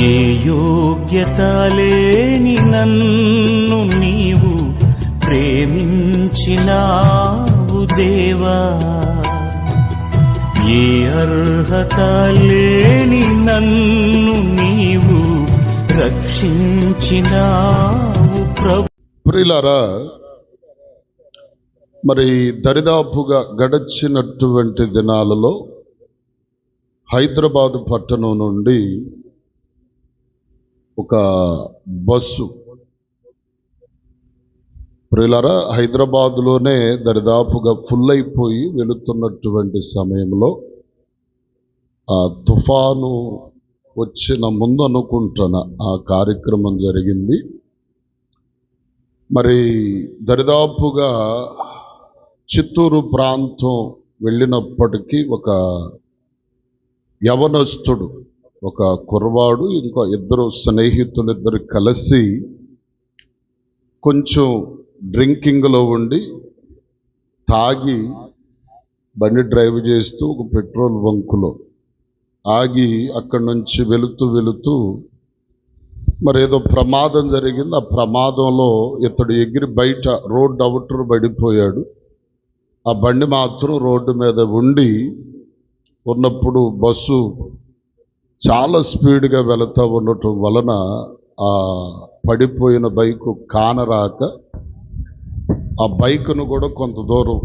ఏ యోగ్యత లేని నన్ను నీవు ప్రేమించినావు దేవా, ఏ అర్హత లేని నన్ను నీవు రక్షించినావు ప్రభు. ప్రియులారా, మరి దరిదాపుగా గడచినటువంటి దినాలలో హైదరాబాదు పట్టణం నుండి ఒక బస్సు, ప్రియులారా, హైదరాబాదులోనే దరిదాపుగా ఫుల్ అయిపోయి వెళుతున్నటువంటి సమయంలో ఆ తుఫాను వచ్చిన ముందు అనుకుంటున్న ఆ కార్యక్రమం జరిగింది. మరి దరిదాపుగా చిత్తూరు ప్రాంతం వెళ్ళినప్పటికీ ఒక యవనస్తుడు, ఒక కుర్రవాడు, ఇంకో ఇద్దరు స్నేహితులిద్దరు కలిసి కొంచెం డ్రింకింగ్లో ఉండి తాగి బండి డ్రైవ్ చేస్తూ ఒక పెట్రోల్ బంకులో ఆగి అక్కడి నుంచి వెళుతూ మరి ఏదో ప్రమాదం జరిగింది. ఆ ప్రమాదంలో ఇతడు ఎగిరి బయట రోడ్డు అవుటర్ పడిపోయాడు. ఆ బండి మాత్రం రోడ్డు మీద ఉన్నప్పుడు బస్సు చాలా స్పీడ్గా వెళుతూ ఉండటం వలన ఆ పడిపోయిన బైకు కానరాక ఆ బైకును కూడా కొంత దూరం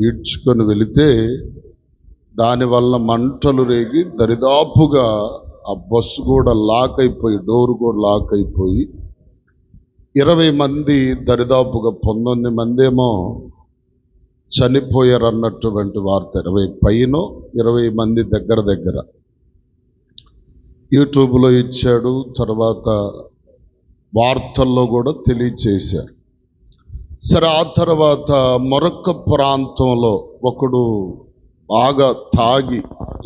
ఈడ్చుకొని వెళితే దానివల్ల మంటలు రేగి దరిదాపుగా ఆ బస్సు కూడా లాక్ అయిపోయి, డోరు కూడా లాక్ అయిపోయి 20 మంది, దరిదాపుగా 19 మంది ఏమో చనిపోయారు అన్నటువంటి వార్త. 20 పైన 20 మంది దగ్గర యూట్యూబ్లో ఇచ్చాడు, తర్వాత వార్తల్లో కూడా తెలియచేశారు. సరే, ఆ తర్వాత మరొక ప్రాంతంలో ఒకడు బాగా తాగి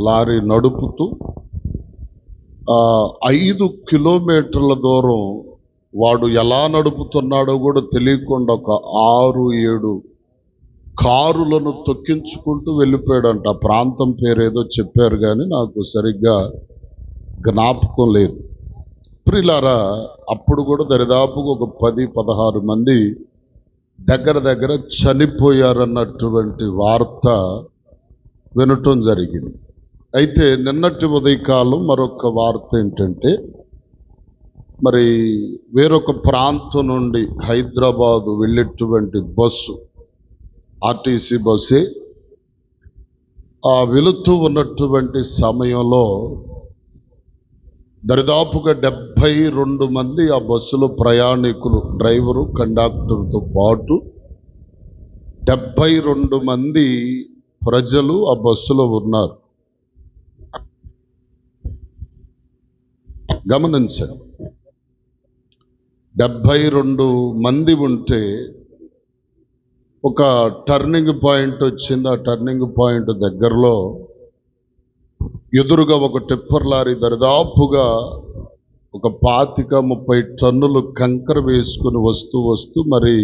లారీ నడుపుతూ 5 కిలోమీటర్ల దూరం వాడు ఎలా నడుపుతున్నాడో కూడా తెలియకుండా ఒక 6-7 కారులను తొక్కించుకుంటూ వెళ్ళిపోయాడంట. ఆ ప్రాంతం పేరేదో చెప్పారు కానీ నాకు సరిగ్గా జ్ఞాపకం లేదు. ప్రియులారా, అప్పుడు కూడా దరిదాపుగా ఒక 10-16 మంది దగ్గర చనిపోయారన్నటువంటి వార్త వినటం జరిగింది. అయితే నిన్నటి ఉదయకాలం మరొక వార్త ఏంటంటే, మరి వేరొక ప్రాంతం నుండి హైదరాబాదు వెళ్ళేటువంటి బస్సు, ఆర్టీసీ బస్సే, ఆ వెళుతూ ఉన్నటువంటి సమయంలో దరిదాపుగా 72 మంది ఆ బస్సులో ప్రయాణికులు, డ్రైవరు, కండక్టర్తో పాటు 72 మంది ప్రజలు ఆ బస్సులో ఉన్నారు. గమనించండి, 72 మంది ఉంటే ఒక టర్నింగ్ పాయింట్ వచ్చింది. ఆ టర్నింగ్ పాయింట్ దగ్గరలో ఎదురుగా ఒక టిప్పర్ లారీ దరిదాపుగా ఒక 25-30 టన్నులు కంకర వేసుకుని వస్తూ మరి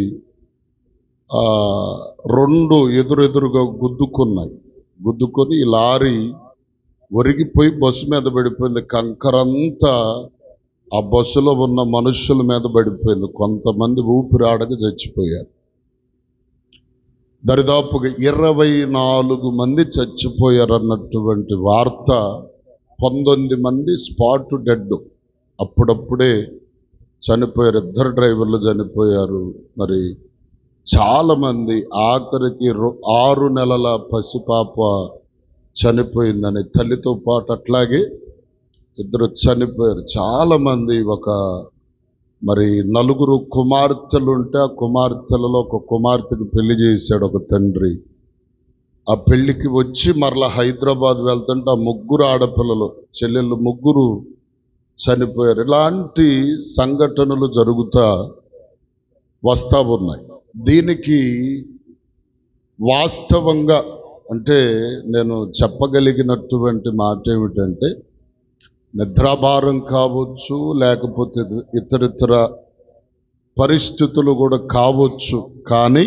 2 ఎదురుగా గుద్దుకొని ఈ లారీ ఒరిగిపోయి బస్సు మీద పడిపోయింది. కంకరంతా ఆ బస్సులో ఉన్న మనుషుల మీద పడిపోయింది. కొంతమంది ఊపిరాడక చచ్చిపోయారు. దరిదాపుగా 24 మంది చచ్చిపోయారన్నటువంటి వార్త. 19 మంది స్పాట్ డెడ్, అప్పుడప్పుడే చనిపోయారు. 2 డ్రైవర్లు చనిపోయారు. మరి చాలామంది, ఆఖరికి 6 నెలల పసిపాప చనిపోయిందని తల్లితో పాటు అట్లాగే 2 చనిపోయారు. చాలామంది, మరి 4 కుమార్తెలు ఉంటే ఆ కుమార్తెలలో ఒక కుమార్తెకు పెళ్లి చేశాడు ఒక తండ్రి. ఆ పెళ్లికి వచ్చి మరలా హైదరాబాద్ వెళ్తుంటే ఆ 3 ఆడపిల్లలు, చెల్లెళ్ళు 3 చనిపోయారు. ఇలాంటి సంఘటనలు జరుగుతూ వస్తూ ఉన్నాయి. దీనికి వాస్తవంగా అంటే నేను చెప్పగలిగినటువంటి మాట ఏమిటంటే, నిద్రాభారం కావచ్చు, లేకపోతే ఇతరితర పరిస్థితులు కూడా కావచ్చు. కానీ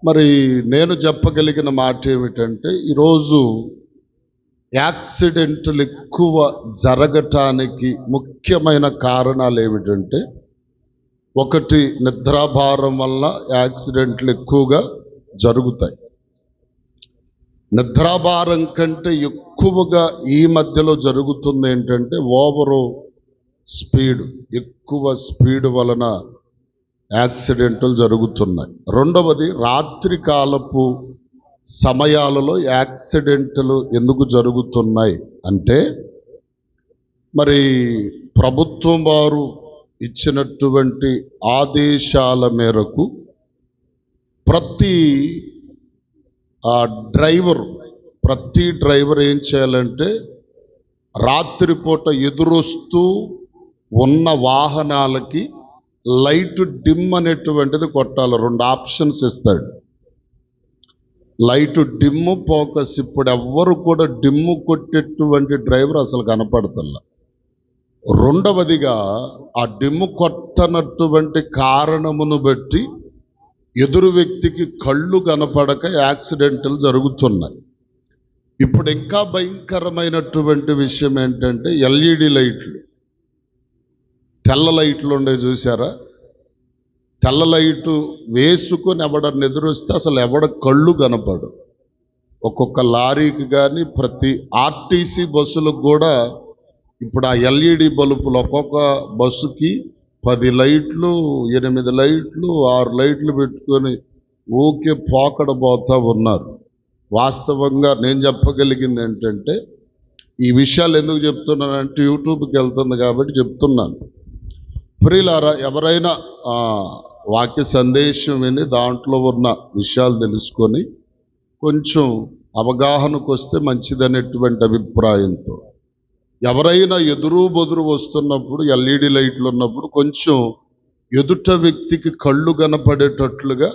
మరి నేను చెప్పగలిగిన మాట ఏమిటంటే, ఈరోజు యాక్సిడెంట్లు ఎక్కువ జరగటానికి ముఖ్యమైన కారణాలు ఏమిటంటే, ఒకటి నిద్రాభారం వల్ల యాక్సిడెంట్లు ఎక్కువగా జరుగుతాయి. నిద్రాభారం కంటే ఎక్కువగా ఈ మధ్యలో జరుగుతుంది ఏంటంటే ఓవరు స్పీడ్, ఎక్కువ స్పీడ్ వలన యాక్సిడెంట్లు జరుగుతున్నాయి. రెండవది, రాత్రి కాలపు సమయాలలో యాక్సిడెంట్లు ఎందుకు జరుగుతున్నాయి అంటే, మరి ప్రభుత్వం వారు ఇచ్చినటువంటి ఆదేశాల మేరకు ప్రతి డ్రైవర్ ఏం చేయాలంటే, రాత్రిపూట ఎదురొస్తూ ఉన్న వాహనాలకి లైట్ డిమ్ అనేటువంటిది కొట్టాలి. 2 ఆప్షన్స్ ఇస్తాడు, లైట్ డిమ్, ఫోకస్. ఇప్పుడు ఎవ్వరు కూడా డిమ్ము కొట్టేటువంటి డ్రైవర్ అసలు కనపడతల్లా. రెండవదిగా, ఆ డిమ్ము కొట్టనటువంటి కారణమును బట్టి ఎదురు వ్యక్తికి కళ్ళు కనపడక యాక్సిడెంట్లు జరుగుతున్నాయి. ఇప్పుడు ఇంకా భయంకరమైనటువంటి విషయం ఏంటంటే, ఎల్ఈడి లైట్లు, తెల్ల లైట్లు ఉండే చూసారా? తెల్ల లైటు వేసుకొని ఎవడన్నా ఎదురొస్తే అసలు ఎవడ కళ్ళు కనపడు. ఒక్కొక్క లారీకి కానీ ప్రతి ఆర్టీసీ బస్సులకు కూడా ఇప్పుడు ఆ ఎల్ఈడి బల్బులు, ఒక్కొక్క బస్సుకి 10 లైట్లు, 8 లైట్లు, 6 లైట్లు పెట్టుకొని ఊకే పోకడబోతా ఉన్నారు. వాస్తవంగా నేను చెప్పగలిగింది ఏంటంటే, ఈ విషయాలు ఎందుకు చెప్తున్నానంటే యూట్యూబ్కి వెళ్తుంది కాబట్టి చెప్తున్నాను. ప్రియులారా, ఎవరైనా వాక్య సందేశం విని దాంట్లో ఉన్న విషయాలు తెలుసుకొని కొంచెం అవగాహనకు వస్తే మంచిదనేటువంటి అభిప్రాయంతో, ఎవరైనా ఎదురు బొదురు వస్తున్నప్పుడు ఎల్ఈడి లైట్లు ఉన్నప్పుడు కొంచెం ఎదుట వ్యక్తికి కళ్ళు కనపడేటట్లుగా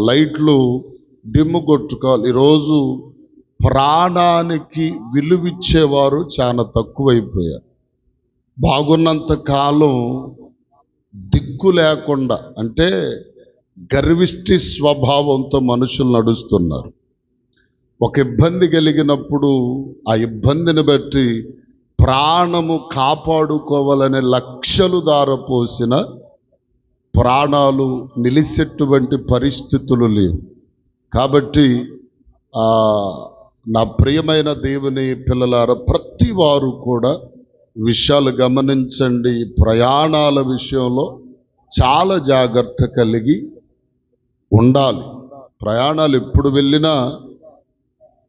లైట్లు డిమ్ము కొట్టుకోవాలి. ఈరోజు ప్రాణానికి విలువిచ్చేవారు చాలా తక్కువైపోయారు. బాగున్నంత కాలం దిక్కు లేకుండా, అంటే గర్విష్టి స్వభావంతో మనుషులు నడుస్తున్నారు. ఒక ఇబ్బంది కలిగినప్పుడు ఆ ఇబ్బందిని బట్టి ప్రాణము కాపాడుకోవాలనే లక్షలు దారపోసిన ప్రాణాలు నిలిసేటువంటి పరిస్థితులు లేవు. కాబట్టి నా ప్రియమైన దేవుని పిల్లలారా, ప్రతి వారు కూడా విషయాలు గమనించండి. ప్రయాణాల విషయంలో చాలా జాగ్రత్త కలిగి ఉండాలి. ప్రయాణాలు ఎప్పుడు వెళ్ళినా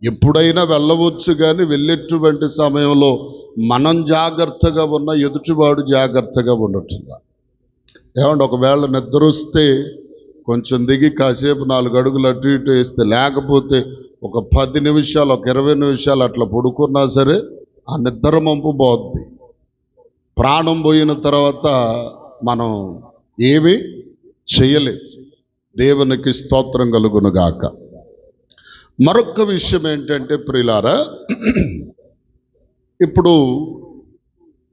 ఎప్పుడైనా వెళ్ళవచ్చు, కానీ వెళ్ళేటువంటి సమయంలో మనం జాగ్రత్తగా ఉన్న ఎదుటివాడు జాగ్రత్తగా ఉండట్లా. ఏమంటే ఒకవేళ నిద్ర వస్తే కొంచెం దిగి కాసేపు 4 అడుగులు అటు ఇటు వేస్తే, లేకపోతే ఒక 10 నిమిషాలు, ఒక 20 నిమిషాలు అట్లా పడుకున్నా సరే ఆ నిద్ర మంపు పోద్ది. ప్రాణం పోయిన తర్వాత మనం ఏమీ చేయలే. దేవునికి స్తోత్రం కలుగునుగాక. మరొక విషయం ఏంటంటే ప్రియులారా, ఇప్పుడు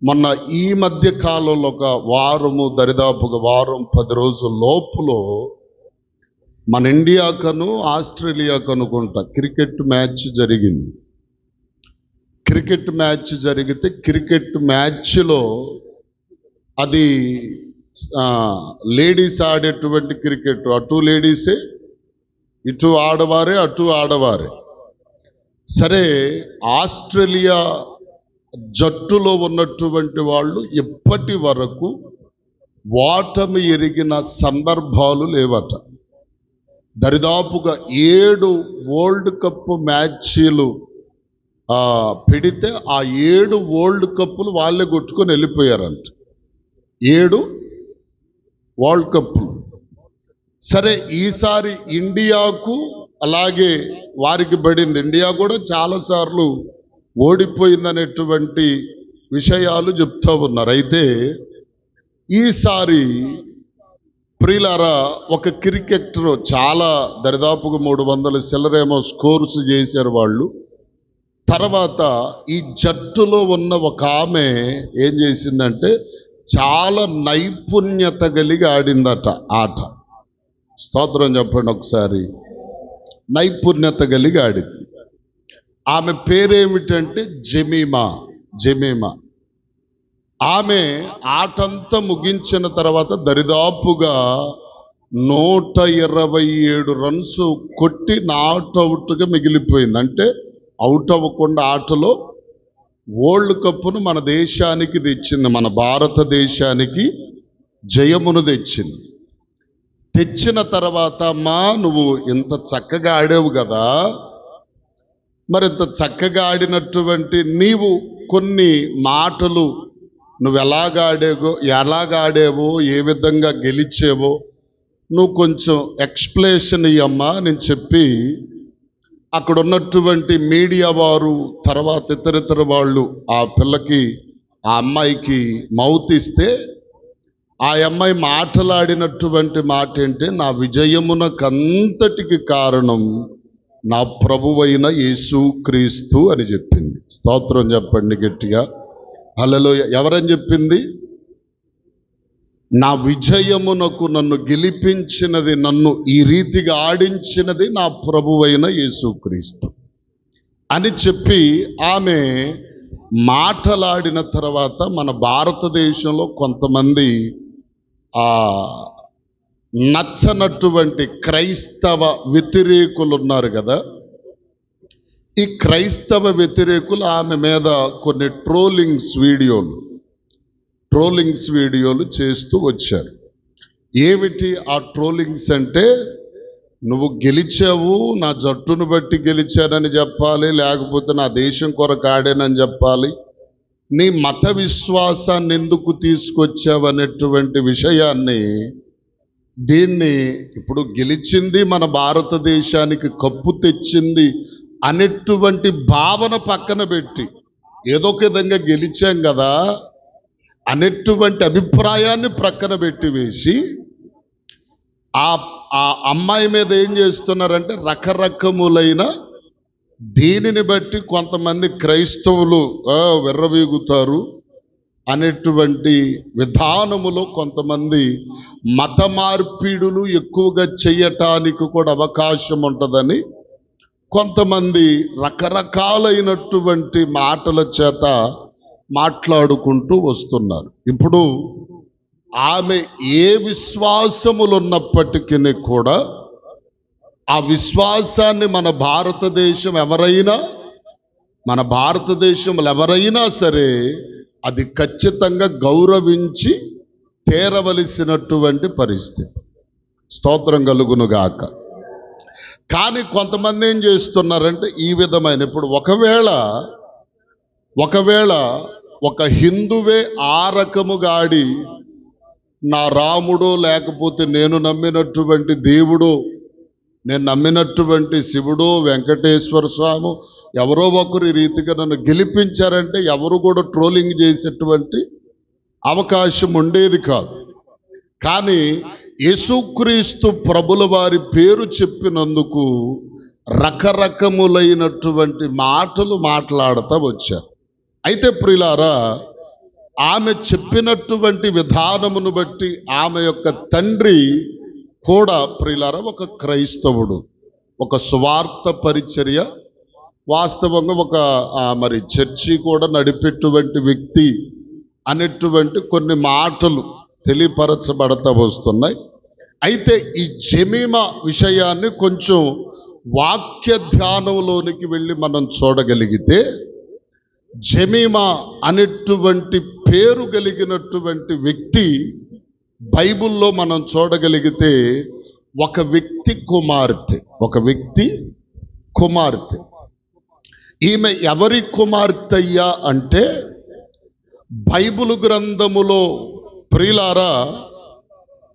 మొన్న ఈ మధ్య కాలంలో ఒక వారము, దరిదాపుగా వారం 10 రోజుల లోపులో మన ఇండియాకను ఆస్ట్రేలియాకు అనుకుంటా క్రికెట్ మ్యాచ్ జరిగింది. క్రికెట్ మ్యాచ్ జరిగితే క్రికెట్ మ్యాచ్లో అది లేడీస్ ఆడేటువంటి క్రికెట్, అటు లేడీసే, ఇటు ఆడవారే, అటు ఆడవారే. సరే, ఆస్ట్రేలియా జట్టులో ఉన్నటువంటి వాళ్ళు ఇప్పటి వరకు ఓటమి ఎరిగిన సందర్భాలు లేవట. దరిదాపుగా 7 వరల్డ్ కప్ మ్యాచ్లు పెడితే ఆ 7 వరల్డ్ కప్పులు వాళ్ళే కొట్టుకొని వెళ్ళిపోయారంట. 7 వరల్డ్ కప్పులు. సరే, ఈసారి ఇండియాకు అలాగే వారికి పడింది. ఇండియా కూడా చాలాసార్లు ఓడిపోయిందనేటువంటి విషయాలు చెప్తూ ఉన్నారు. అయితే ఈసారి ప్రియులారా, ఒక క్రికెటర్ చాలా దరిదాపుగా 300 చిల్లరేమో స్కోర్స్ చేశారు వాళ్ళు. తర్వాత ఈ జట్టులో ఉన్న ఒక ఆమె ఏం చేసిందంటే చాలా నైపుణ్యత కలిగి ఆడిందట ఆట. స్తోత్రం చెప్పండి ఒకసారి. నైపుణ్యత కలిగి ఆడింది. ఆమె పేరేమిటంటే జెమీమా. జెమీమా ఆమె ఆటంతా ముగించిన తర్వాత దరిదాపుగా 127 రన్స్ కొట్టి నాట్ అవుట్గా మిగిలిపోయింది. అంటే అవుట్ అవ్వకుండా ఆటలో వరల్డ్ కప్ను మన దేశానికి తెచ్చింది, మన భారతదేశానికి జయమును తెచ్చింది. తెచ్చిన తర్వాత అమ్మా నువ్వు ఇంత చక్కగా ఆడావు కదా, మరి ఇంత చక్కగా ఆడినటువంటి నీవు కొన్ని మాటలు నువ్వు ఎలాగాడేవో ఏ విధంగా గెలిచేవో నువ్వు కొంచెం ఎక్స్ప్లెనేషన్ ఇయ్యమ్మా నేను చెప్పి అక్కడ ఉన్నటువంటి మీడియా వారు తర్వాత ఇతరితర వాళ్ళు ఆ పిల్లకి ఆ అమ్మాయికి మౌత్ ఇస్తే ఆ అమ్మాయి మాటలాడినటువంటి మాట ఏంటి, నా విజయమునకంతటికి కారణం నా ప్రభువైన యేసుక్రీస్తు అని చెప్పింది. స్తోత్రం చెప్పండి గట్టిగా, హల్లెలూయా. ఎవరని చెప్పింది? నా విజయమునకు నన్ను గెలిపించినది, నన్ను ఈ రీతిగా ఆడించినది నా ప్రభువైన యేసుక్రీస్తు అని చెప్పి ఆమె మాటలాడిన తర్వాత మన భారతదేశంలో కొంతమంది నచ్చనటువంటి క్రైస్తవ వ్యతిరేకులు ఉన్నారు కదా, ఈ క్రైస్తవ వ్యతిరేకులు ఆమె మీద కొన్ని ట్రోలింగ్స్ వీడియోలు చేస్తూ వచ్చారు. ఏమిటి ఆ ట్రోలింగ్స్ అంటే, నువ్వు గెలిచావు, నా జట్టును బట్టి గెలిచానని చెప్పాలి, లేకపోతే నా దేశం కొరకు ఆడానని చెప్పాలి, నీ మత విశ్వాసాన్ని ఎందుకు తీసుకొచ్చావనేటువంటి విషయాన్ని, దీన్ని ఇప్పుడు గెలిచింది మన భారతదేశానికి కప్పు తెచ్చింది అనేటువంటి భావన పక్కన పెట్టి, ఏదో ఒక విధంగా గెలిచాం కదా అనేటువంటి అభిప్రాయాన్ని ప్రక్కన పెట్టి వేసి ఆ అమ్మాయి మీద ఏం చేస్తున్నారంటే రకరకములైన దీనిని బట్టి కొంతమంది క్రైస్తవులు విర్రవీగుతారు అనేటువంటి విధానములో కొంతమంది మత మార్పిడులు ఎక్కువగా చేయటానికి కూడా అవకాశం ఉంటుందని కొంతమంది రకరకాలైనటువంటి మాటల చేత మాట్లాడుకుంటూ వస్తున్నారు. ఇప్పుడు ఆమె ఏ విశ్వాసములు ఉన్నప్పటికీ కూడా ఆ విశ్వాసాన్ని మన భారతదేశంలో ఎవరైనా సరే అది ఖచ్చితంగా గౌరవించి తీరవలసినటువంటి పరిస్థితి. స్తోత్రం కలుగునుగాక. కానీ కొంతమంది ఏం చేస్తున్నారంటే ఈ విధమైన, ఇప్పుడు ఒకవేళ ఒక హిందువే ఆ రకముగా ఆడి నా రాముడో లేకపోతే నేను నమ్మినటువంటి దేవుడో, నేను నమ్మినటువంటి శివుడో వెంకటేశ్వర స్వామి ఎవరో ఒకరి రీతిగా నన్ను గెలిపించారంటే ఎవరు కూడా ట్రోలింగ్ చేసేటువంటి అవకాశం ఉండేది కాదు. కానీ యేసుక్రీస్తు ప్రభుల వారి పేరు చెప్పినందుకు రకరకములైనటువంటి మాటలు మాట్లాడుతూ వచ్చారు. అయితే ప్రియులారా, ఆమె చెప్పినటువంటి విధానమును బట్టి ఆమె యొక్క తండ్రి కూడా ప్రియులారా ఒక క్రైస్తవుడు, ఒక సువార్త పరిచర్య, వాస్తవంగా ఒక మరి చర్చి కూడా నడిపేటువంటి వ్యక్తి అనేటువంటి కొన్ని మాటలు తెలియపరచబడతా వస్తున్నాయి. అయితే ఈ జెమీమా విషయాన్ని కొంచెం వాక్య ధ్యానంలోనికి వెళ్ళి మనం చూడగలిగితే, జెమీమా అనేటువంటి పేరు కలిగినటువంటి వ్యక్తి బైబిల్లో మనం చూడగలిగితే ఒక వ్యక్తి కుమార్తె. ఈమె ఎవరి కుమార్తె అయ్యా అంటే, బైబిల్ గ్రంథములో ప్రియులారా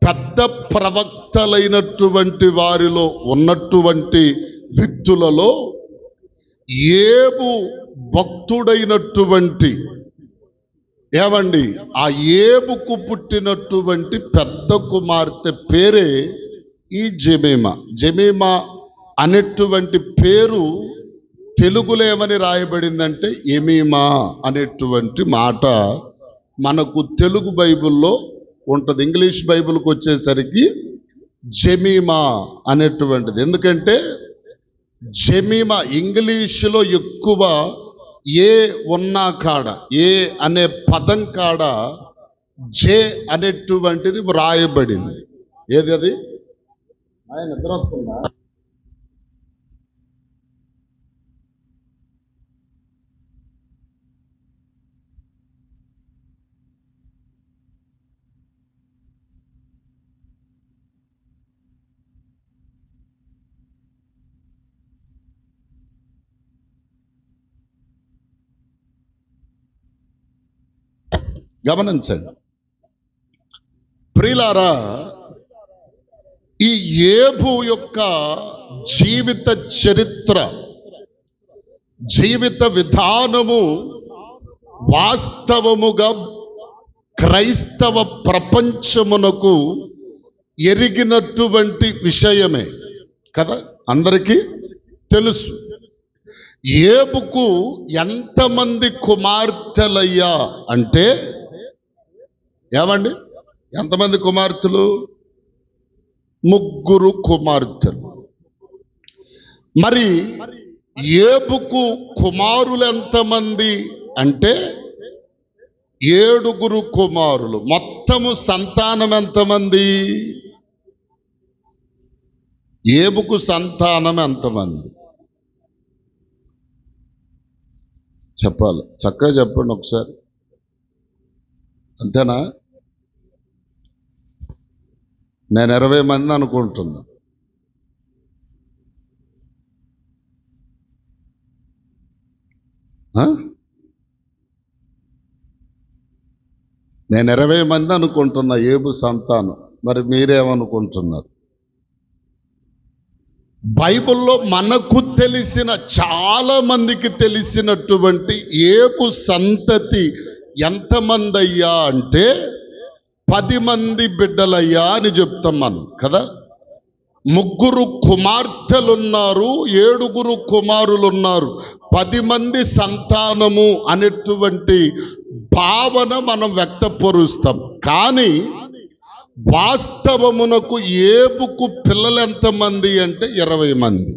పెద్ద ప్రవక్తలైనటువంటి వారిలో ఉన్నటువంటి వ్యక్తులలో ఏబు భక్తుడైనటువంటి ఆ ఏబుకు పుట్టినటువంటి పెద్ద కుమార్తె పేరే ఈ జెమీమా అనేటువంటి పేరు తెలుగులో ఏమని రాయబడిందంటే ఎమీమా అనేటువంటి మాట మనకు తెలుగు బైబిల్లో ఉంటుంది. ఇంగ్లీష్ బైబిల్కి వచ్చేసరికి జెమీమా అనేటువంటిది. ఎందుకంటే జెమిమా. ఇంగ్లీషులో ఎక్కువ ఏ ఉన్నా కాడ, ఏ అనే పదం కాడ జే అనేటువంటిది వ్రాయబడింది. ఏది అది? ఆయన నిద్ర వస్తుందా? గమనించండి ప్రియులారా, ఈ యేబు యొక్క జీవిత చరిత్ర, జీవిత విధానము వాస్తవముగా క్రైస్తవ ప్రపంచమునకు ఎరిగినటువంటి విషయమే కదా, అందరికీ తెలుసు. యేబుకు ఎంతమంది కుమార్తెలయ్యా అంటే, ఏమండి ఎంతమంది కుమార్తెలు? 3 కుమార్తెలు. మరి యేబుకు కుమారులు ఎంతమంది అంటే 7 కుమారులు. మొత్తము సంతానం ఎంతమంది? యేబుకు సంతానం ఎంతమంది చెప్పాలి, చక్కగా చెప్పండి ఒకసారి. అంతేనా? నేను 20 మంది అనుకుంటున్నా. నేను 20 మంది అనుకుంటున్నా యేబు సంతానం. మరి మీరేమనుకుంటున్నారు? బైబిల్లో మనకు తెలిసిన, చాలా మందికి తెలిసినటువంటి యేబు సంతతి ఎంతమంది అయ్యా అంటే 10 మంది బిడ్డలయ్యా అని చెప్తాం మనం కదా. 3 కుమార్తెలున్నారు, 7 కుమారులున్నారు, 10 మంది సంతానము అనేటువంటి భావన మనం వ్యక్తపరుస్తాం. కానీ వాస్తవమునకు యేబుకు పిల్లలు ఎంతమంది అంటే 20 మంది.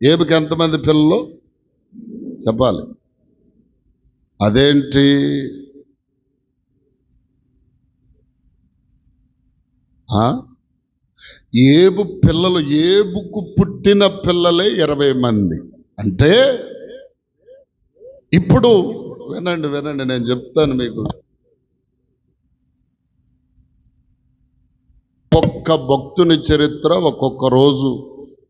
యేబుకి ఎంతమంది పిల్లలు చెప్పాలి? అదేంటి? యేబు పిల్లలు, యేబుకు పుట్టిన పిల్లలే 20 మంది. అంటే ఇప్పుడు వినండి వినండి, నేను చెప్తాను మీకు. ఒక్కొక్క భక్తుని చరిత్ర ఒక్కొక్క రోజు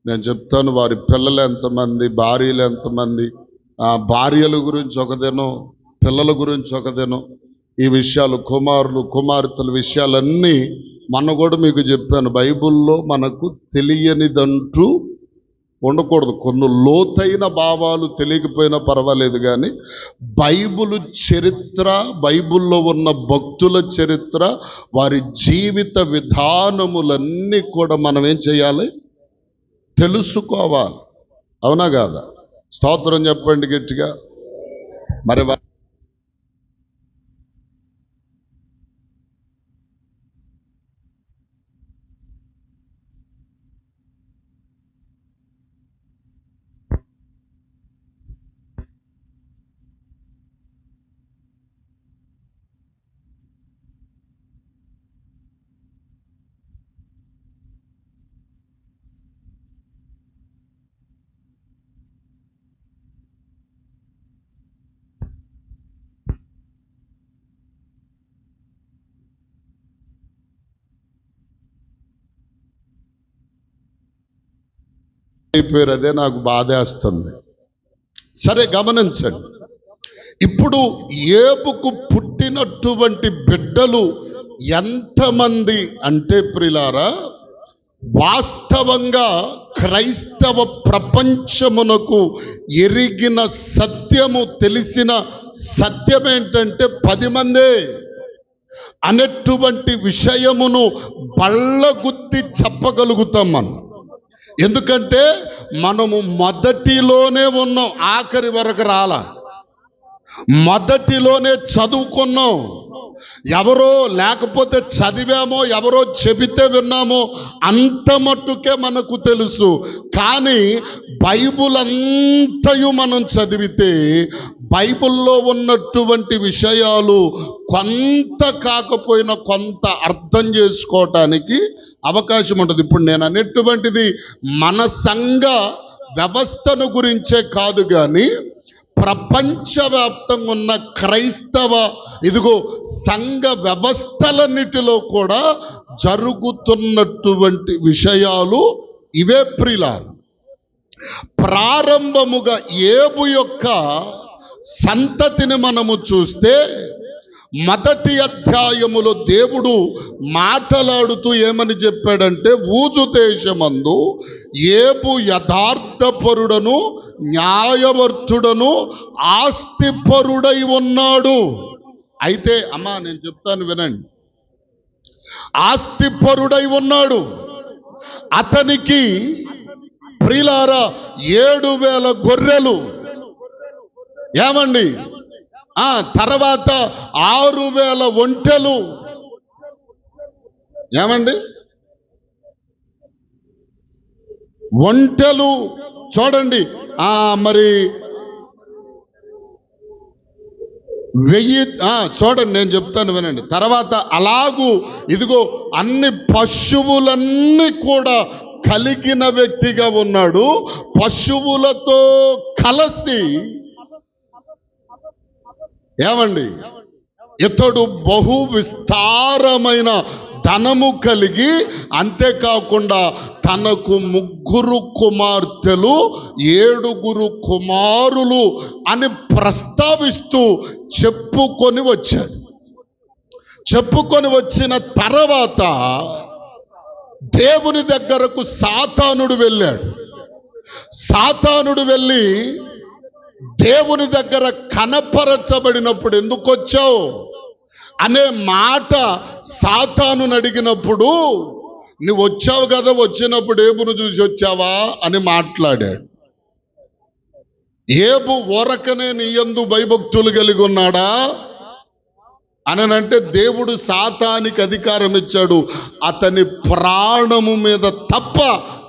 నేను చెప్తాను. వారి పిల్లలు ఎంతమంది, భార్యలు ఎంతమంది, భార్యల గురించి ఒక దినం, పిల్లల గురించి ఒక దినం, ఈ విషయాలు, కుమారులు కుమార్తెల విషయాలన్నీ మొన్న కూడా మీకు చెప్పాను. బైబిల్లో మనకు తెలియనిదంటూ ఉండకూడదు. కొన్ని లోతైన భావాలు తెలియకపోయినా పర్వాలేదు, కానీ బైబిల్ చరిత్ర, బైబిల్లో ఉన్న భక్తుల చరిత్ర, వారి జీవిత విధానములన్నీ కూడా మనం ఏం చేయాలి? తెలుసుకోవాలి. అవునా కాదా? స్తోత్రం చెప్పండి గట్టిగా. మరి అయిపోయారు, అదే నాకు బాధేస్తుంది. సరే గమనించండి. ఇప్పుడు యేబుకు పుట్టినటువంటి బిడ్డలు ఎంతమంది అంటే ప్రియులారా, వాస్తవంగా క్రైస్తవ ప్రపంచమునకు ఎరిగిన సత్యము, తెలిసిన సత్యం ఏంటంటే 10 మందే అనేటువంటి విషయమును బల్లగుద్ది చెప్పగలుగుతాం మనం. ఎందుకంటే మనము మొదటిలోనే ఉన్నాం, ఆఖరి వరకు రాలా. మొదటిలోనే చదువుకున్నాం, ఎవరో లేకపోతే చదివామో, ఎవరో చెబితే విన్నామో అంత మట్టుకే మనకు తెలుసు. కానీ బైబుల్ అంతయు మనం చదివితే బైబిల్లో ఉన్నటువంటి విషయాలు కొంత కాకపోయినా కొంత అర్థం చేసుకోవటానికి అవకాశం ఉంటుంది. ఇప్పుడు నేను అనేటువంటిది మన సంఘ వ్యవస్థను గురించే కాదు, కానీ ప్రపంచవ్యాప్తంగా ఉన్న క్రైస్తవ సంఘ వ్యవస్థలన్నిటిలో కూడా జరుగుతున్నటువంటి విషయాలు ఇవే ప్రియులారా. ప్రారంభముగా ఏబు యొక్క సంతతిని మనము చూస్తే మొదటి అధ్యాయములో దేవుడు మాట్లాడుతూ ఏమని చెప్పాడంటే, ఊజు దేశమందు ఏబు యథార్థపరుడను న్యాయవర్తుడను ఆస్తిపరుడై ఉన్నాడు. అయితే అమ్మా నేను చెప్తాను వినండి, ఆస్తిపరుడై ఉన్నాడు. అతనికి ప్రియులారా 7,000 గొర్రెలు, ఏమండి, తర్వాత 6,000 ఒంటెలు, ఏమండి, ఒంటెలు చూడండి, మరి 1000 చూడండి నేను చెప్తాను వినండి. తర్వాత అలాగూ అన్ని పశువులన్నీ కూడా కలిగిన వ్యక్తిగా ఉన్నాడు. పశువులతో కలిసి ఏమండి ఇతడు బహు విస్తారమైన ధనము కలిగి, అంతేకాకుండా తనకు 3 కుమార్తెలు 7 కుమారులు అని ప్రస్తావిస్తూ చెప్పుకొని వచ్చాడు. చెప్పుకొని వచ్చిన తర్వాత దేవుని దగ్గరకు సాతానుడు వెళ్ళాడు. సాతానుడు వెళ్ళి దేవుని దగ్గర కనపరచబడినప్పుడు, ఎందుకు వచ్చావు అనే మాట సాతానుని అడిగినప్పుడు, నువ్వు వచ్చావు కదా, వచ్చినప్పుడు ఏబును చూసి వచ్చావా అని మాట్లాడాడు. ఏబు ఊరకనే నీ యందు భయభక్తులు కలిగి ఉన్నాడా అనంటే, దేవుడు సాతానికి అధికారం ఇచ్చాడు. అతని ప్రాణము మీద తప్ప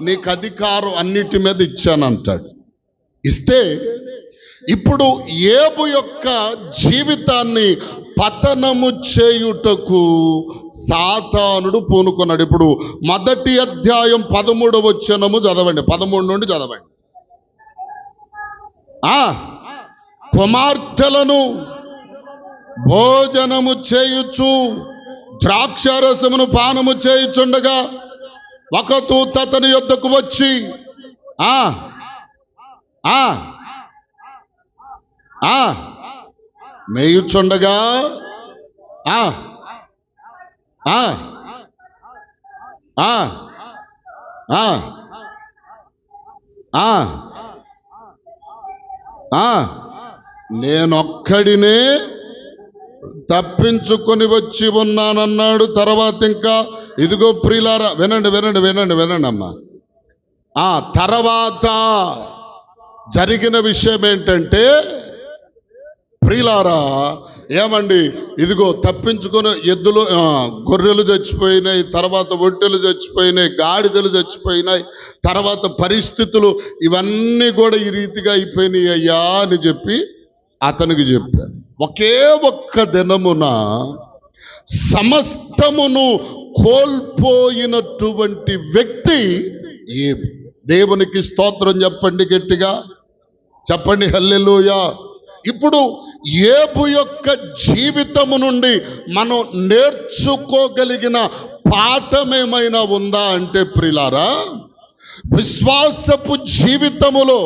నీకు అధికారం అన్నిటి మీద ఇచ్చానంటాడు. ఇస్తే ఇప్పుడు ఏబు యొక్క జీవితాన్ని పతనము చేయుటకు సాతానుడు పూనుకున్నాడు. ఇప్పుడు మొదటి అధ్యాయం 13వ వచనము చదవండి, 13 నుండి చదవండి. కుమార్తెలను భోజనము చేయుచు ద్రాక్షారసమును పానము చేయుచుండగా ఒక దూత అతని యొద్దకు వచ్చి మేయుచుండగా నేనొక్కడినే తప్పించుకొని వచ్చి ఉన్నానన్నాడు. తర్వాత ఇంకా ప్రియులారా వినండి వినండి వినండి వినండి అమ్మా. తర్వాత జరిగిన విషయం ఏంటంటే, ప్రియులారా ఏమండి, తప్పించుకొని గొర్రెలు చచ్చిపోయినాయి, తర్వాత ఒంటెలు చచ్చిపోయినాయి, గాడిదలు చచ్చిపోయినాయి, తర్వాత పరిస్థితులు ఇవన్నీ కూడా ఈ రీతిగా అయిపోయినాయి అయ్యా అని చెప్పి అతనికి చెప్పారు. ఒకే ఒక్క దినమున సమస్తమును కోల్పోయినటువంటి వ్యక్తి ఏబు. దేవునికి స్తోత్రం చెప్పండి, గట్టిగా చెప్పండి హల్లెలూయా. ఇప్పుడు ఏబు యొక్క జీవితము నుండి మనం నేర్చుకోగలిగిన పాఠమేమైనా ఉందా అంటే ప్రియులారా, విశ్వాసపు జీవితములో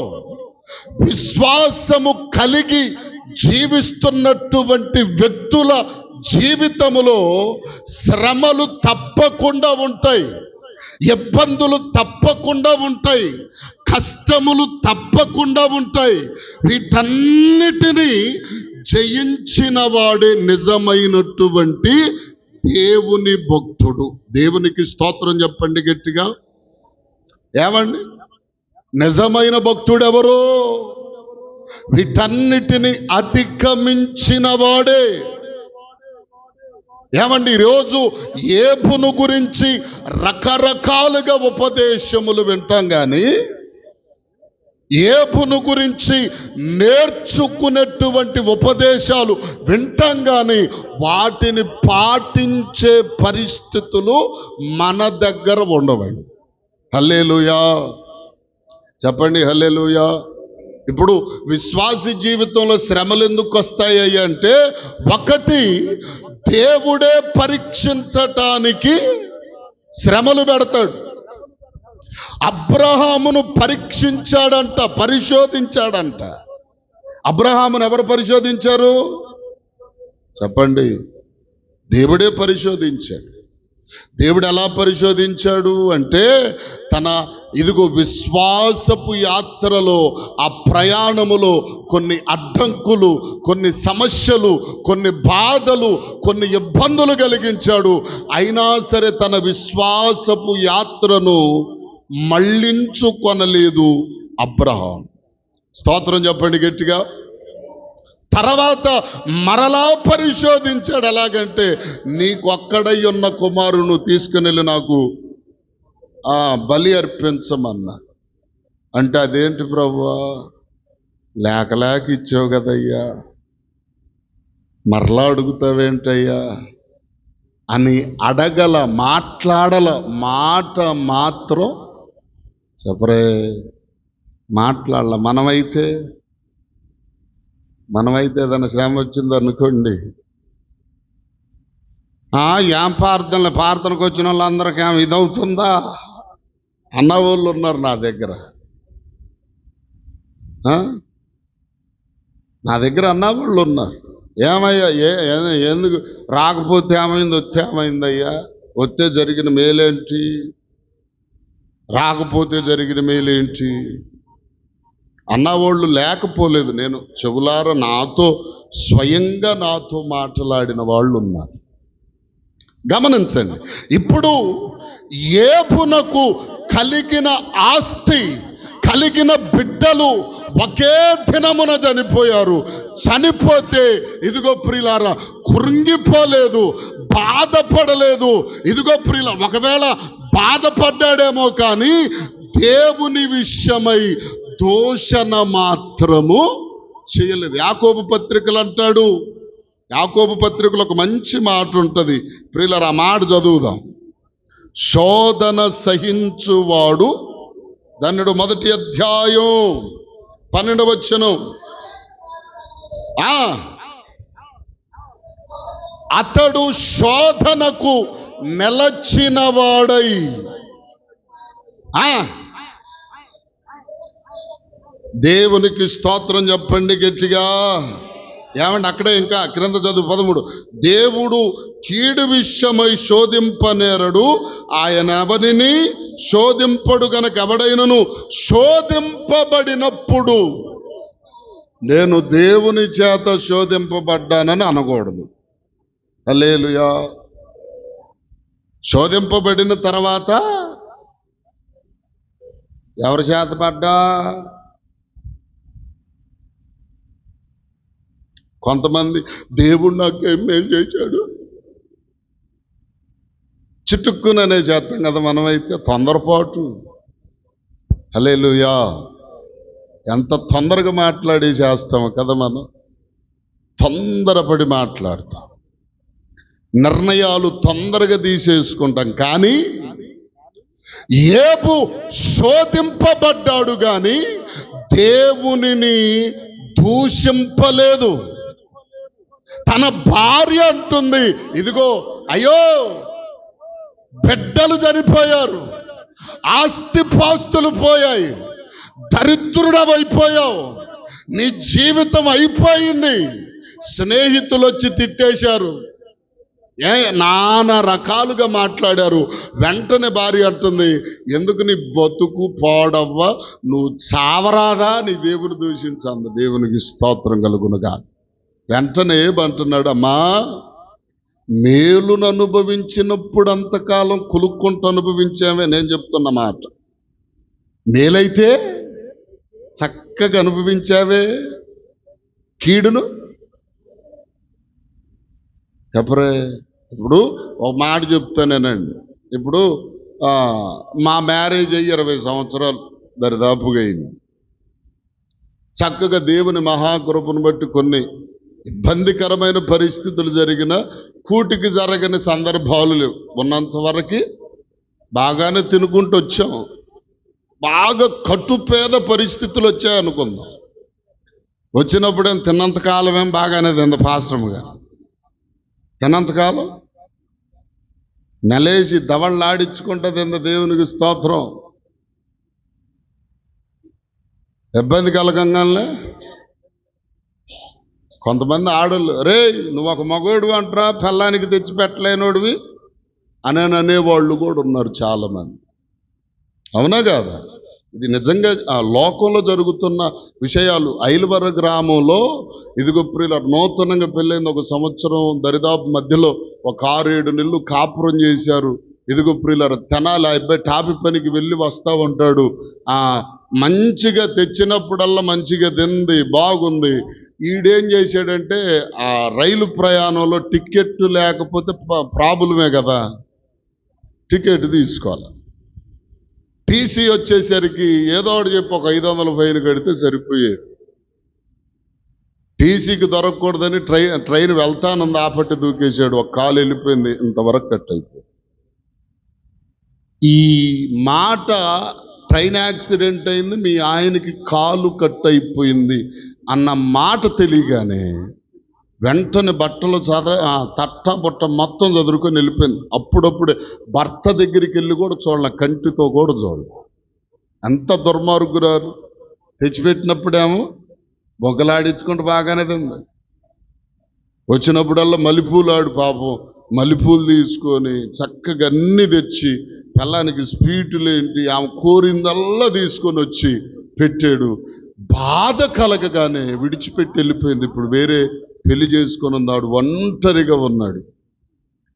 విశ్వాసము కలిగి జీవిస్తున్నటువంటి వ్యక్తుల జీవితములో శ్రమలు తప్పకుండా ఉంటాయి, ఇబ్బందులు తప్పకుండా ఉంటాయి, కష్టములు తప్పకుండా ఉంటాయి. వీటన్నిటినీ జయించిన వాడే నిజమైనటువంటి దేవుని భక్తుడు. దేవునికి స్తోత్రం చెప్పండి గట్టిగా. ఏమండి, నిజమైన భక్తుడు ఎవరు? వీటన్నిటిని అధిగమించిన వాడే. ఏమండి, ఈరోజు ఏబును గురించి రకరకాలుగా ఉపదేశములు వింటాం కానీ ఏబును గురించి నేర్చుకునేటువంటి ఉపదేశాలు వింటాం కానీ వాటిని పాటించే పరిస్థితులు మన దగ్గర ఉండవండి. హల్లెలూయా చెప్పండి, హల్లెలూయా. ఇప్పుడు విశ్వాసి జీవితంలో శ్రమలు ఎందుకు వస్తాయి అంటే, ఒకటి దేవుడే పరీక్షించటానికి శ్రమలు పెడతాడు. అబ్రహామును పరిశోధించాడంట. అబ్రహామును ఎవరు పరిశోధించారు చెప్పండి? దేవుడే పరిశోధించాడు. దేవుడు ఎలా పరిశోధించాడు అంటే, ఇదిగో విశ్వాసపు యాత్రలో, ఆ ప్రయాణములో కొన్ని అడ్డంకులు, కొన్ని సమస్యలు, కొన్ని బాధలు, కొన్ని ఇబ్బందులు కలిగించాడు. అయినా సరే తన విశ్వాసపు యాత్రను మళ్ళించుకొనలేదు అబ్రహాం. స్తోత్రం చెప్పండి గట్టిగా. తర్వాత మరలా పరిశోధించాడు. ఎలాగంటే, నీకు అక్కడై ఉన్న కుమారును తీసుకుని వెళ్ళి నాకు బలి అర్పించమన్నా. అంటే అదేంటి ప్రభువా, లేక ఇచ్చావు కదయ్యా, మరలా అడుగుతావేంటయ్యా అని మాట్లాడల. మాట మాత్రం చెప్పరే, మాట్లాడాల. మనమైతే ఏదైనా శ్రమ వచ్చింది అనుకోండి, ఏం ప్రార్థనకు వచ్చిన వాళ్ళందరికీ ఏం ఇదవుతుందా అన్న వాళ్ళు ఉన్నారు నా దగ్గర. అన్నవాళ్ళు ఉన్నారు. ఏమయ్యా, ఎందుకు రాకపోతే ఏమైంది, వస్తే ఏమైందయ్యా, వస్తే జరిగిన మేలేంటి, రాకపోతే జరిగిన మేలేంటి అన్నవాళ్ళు లేకపోలేదు. నేను చెవులారా స్వయంగా నాతో మాట్లాడిన వాళ్ళు ఉన్నారు. గమనించండి. ఇప్పుడు ఏబునకు కలిగిన ఆస్తి, కలిగిన బిడ్డలు ఒకే దినమున చనిపోయారు. చనిపోతే ఇదిగో ప్రియులారా కృంగిపోలేదు, బాధపడలేదు. ఇదిగో ప్రియులారా, ఒకవేళ బాధపడ్డాడేమో కానీ దేవుని విషయమై దూషణ మాత్రము చేయలేదు. యాకోబు పత్రికలు అంటాడు. యాకోబు పత్రికలో ఒక మంచి మాట ఉంటుంది ప్రియులారా, ఆ మాట చదువుదాం. శోధన సహించువాడు ధన్యుడు. 1వ అధ్యాయం 12వ వచనం. అతడు శోధనకు నిలచినవాడై దేవునికి స్తోత్రం చెప్పండి గట్టిగా. ఏమంటే అక్కడే ఇంకా క్రింద చదువు 13. దేవుడు కీడు విషయమై శోధింపనేరడు, ఆయన ఎవరిని శోధింపడు గనక ఎవడైనను శోధింపబడినప్పుడు నేను దేవుని చేత శోధింపబడ్డానని అనకూడదు. హల్లెలూయా. శోధింపబడిన తర్వాత ఎవరి చేత పడ్డా? కొంతమంది దేవుడు నాకేం మేలు చేశాడు చిటుక్కుననే చేస్తాం కదా మనమైతే. తొందరపాటు. హల్లెలూయా. ఎంత తొందరగా మాట్లాడి చేస్తాము కదా మనం. తొందరపడి మాట్లాడతాం, నిర్ణయాలు తొందరగా తీసేసుకుంటాం. కానీ ఏబు శోధింపబడ్డాడు కానీ దేవునిని దూషింపలేదు. తన భార్య అంటుంది, ఇదిగో అయ్యో బిడ్డలు చనిపోయారు, ఆస్తిపాస్తులు పోయాయి, దరిద్రుడవైపోయావు, నీ జీవితం అయిపోయింది. స్నేహితులు వచ్చి తిట్టేశారు, నానా రకాలుగా మాట్లాడారు. వెంటనే భార్య అంటుంది, ఎందుకు నీ బతుకు పాడవ్వ, నువ్వు చావరాదా, నీ దేవుని దూషించంది. దేవునికి స్తోత్రం కలుగునుగా. వెంటనే ఏమంటున్నాడు, అమ్మా మేలును అనుభవించినప్పుడు అంతకాలం కులుక్కుంటూ అనుభవించామే. నేను చెప్తున్న మాట, మేలైతే చక్కగా అనుభవించావే, కీడును కపరే ఇప్పుడు ఒక మాట చెప్తానేనండి. ఇప్పుడు మా మ్యారేజ్ అయ్యి 20 సంవత్సరాలు దరిదాపుగా అయింది. చక్కగా దేవుని మహాకృపను బట్టి కొన్ని ఇబ్బందికరమైన పరిస్థితులు జరిగిన, కూటికి జరగని సందర్భాలు లేవు. ఉన్నంత వరకు బాగానే తినుకుంటూ వచ్చాం. బాగా కట్టుపేద పరిస్థితులు వచ్చాయనుకుందాం. వచ్చినప్పుడు తిన్నంతకాలం ఏం బాగానే తింది పాస్టమ్ గారు. తిన్నంతకాలం నెలేసి దవళ్ళాడించుకుంటా తింది. దేవునికి స్తోత్రం. ఇబ్బంది కలగంగానే కొంతమంది ఆడోళ్ళు, రే నువ్వు ఒక మగోడు అంటారా, పెళ్ళానికి తెచ్చి పెట్టలేనోడివి అనేవాళ్ళు కూడా ఉన్నారు చాలామంది. అవునా కాదా? ఇది నిజంగా ఆ లోకంలో జరుగుతున్న విషయాలు. ఐలవర గ్రామంలో ఇదిగో ప్రియుల నూతనంగా పెళ్ళైంది. 1 సంవత్సరం దరిదాపు మధ్యలో ఒక 6-7 నెలలు కాపురం చేశారు. ఇదిగో ప్రియుల తెనాలి అబ్బాయి టాపి పనికి వెళ్ళి వస్తూ ఉంటాడు. మంచిగా తెచ్చినప్పుడల్లా మంచిగా తింది, బాగుంది. ఈడేం చేశాడంటే ఆ రైలు ప్రయాణంలో టికెట్ లేకపోతే ప్రాబ్లమే కదా, టికెట్ తీసుకోవాలి. టీసీ వచ్చేసరికి ఏదో ఒకటి చెప్పి ఒక 500 ఫైన్ కడితే సరిపోయేది. టీసీకి దొరకకూడదని ట్రైన్ వెళ్తానుంది, ఆపట్టి దూకేశాడు. ఒక కాలు వెళ్ళిపోయింది, ఇంతవరకు కట్ అయిపోయింది. ఈ మాట ట్రైన్ యాక్సిడెంట్ అయింది, మీ ఆయనకి కాలు కట్ అయిపోయింది అన్న మాట తెలియగానే వెంటనే బట్టలు తట్ట బుట్ట మొత్తం చదువుకొని వెళ్ళిపోయింది. అప్పుడప్పుడే భర్త దగ్గరికి వెళ్ళి కూడా చూడాల, కంటితో కూడా చూడాలి. ఎంత దుర్మార్గురారు. తెచ్చిపెట్టినప్పుడేమో బొగ్గలాడించుకుంటూ బాగానే తింది. వచ్చినప్పుడల్లా మల్లెపూలు ఆడు పాపం మల్లెపూలు తీసుకొని చక్కగా అన్ని తెచ్చి పిల్లానికి స్వీటులు ఏంటి ఆమె కోరిందల్లా తీసుకొని వచ్చి పెట్టాడు. బాధ కలగగానే విడిచిపెట్టి వెళ్ళిపోయింది. ఇప్పుడు వేరే పెళ్లి చేసుకొని ఉన్నాడు, ఒంటరిగా ఉన్నాడు.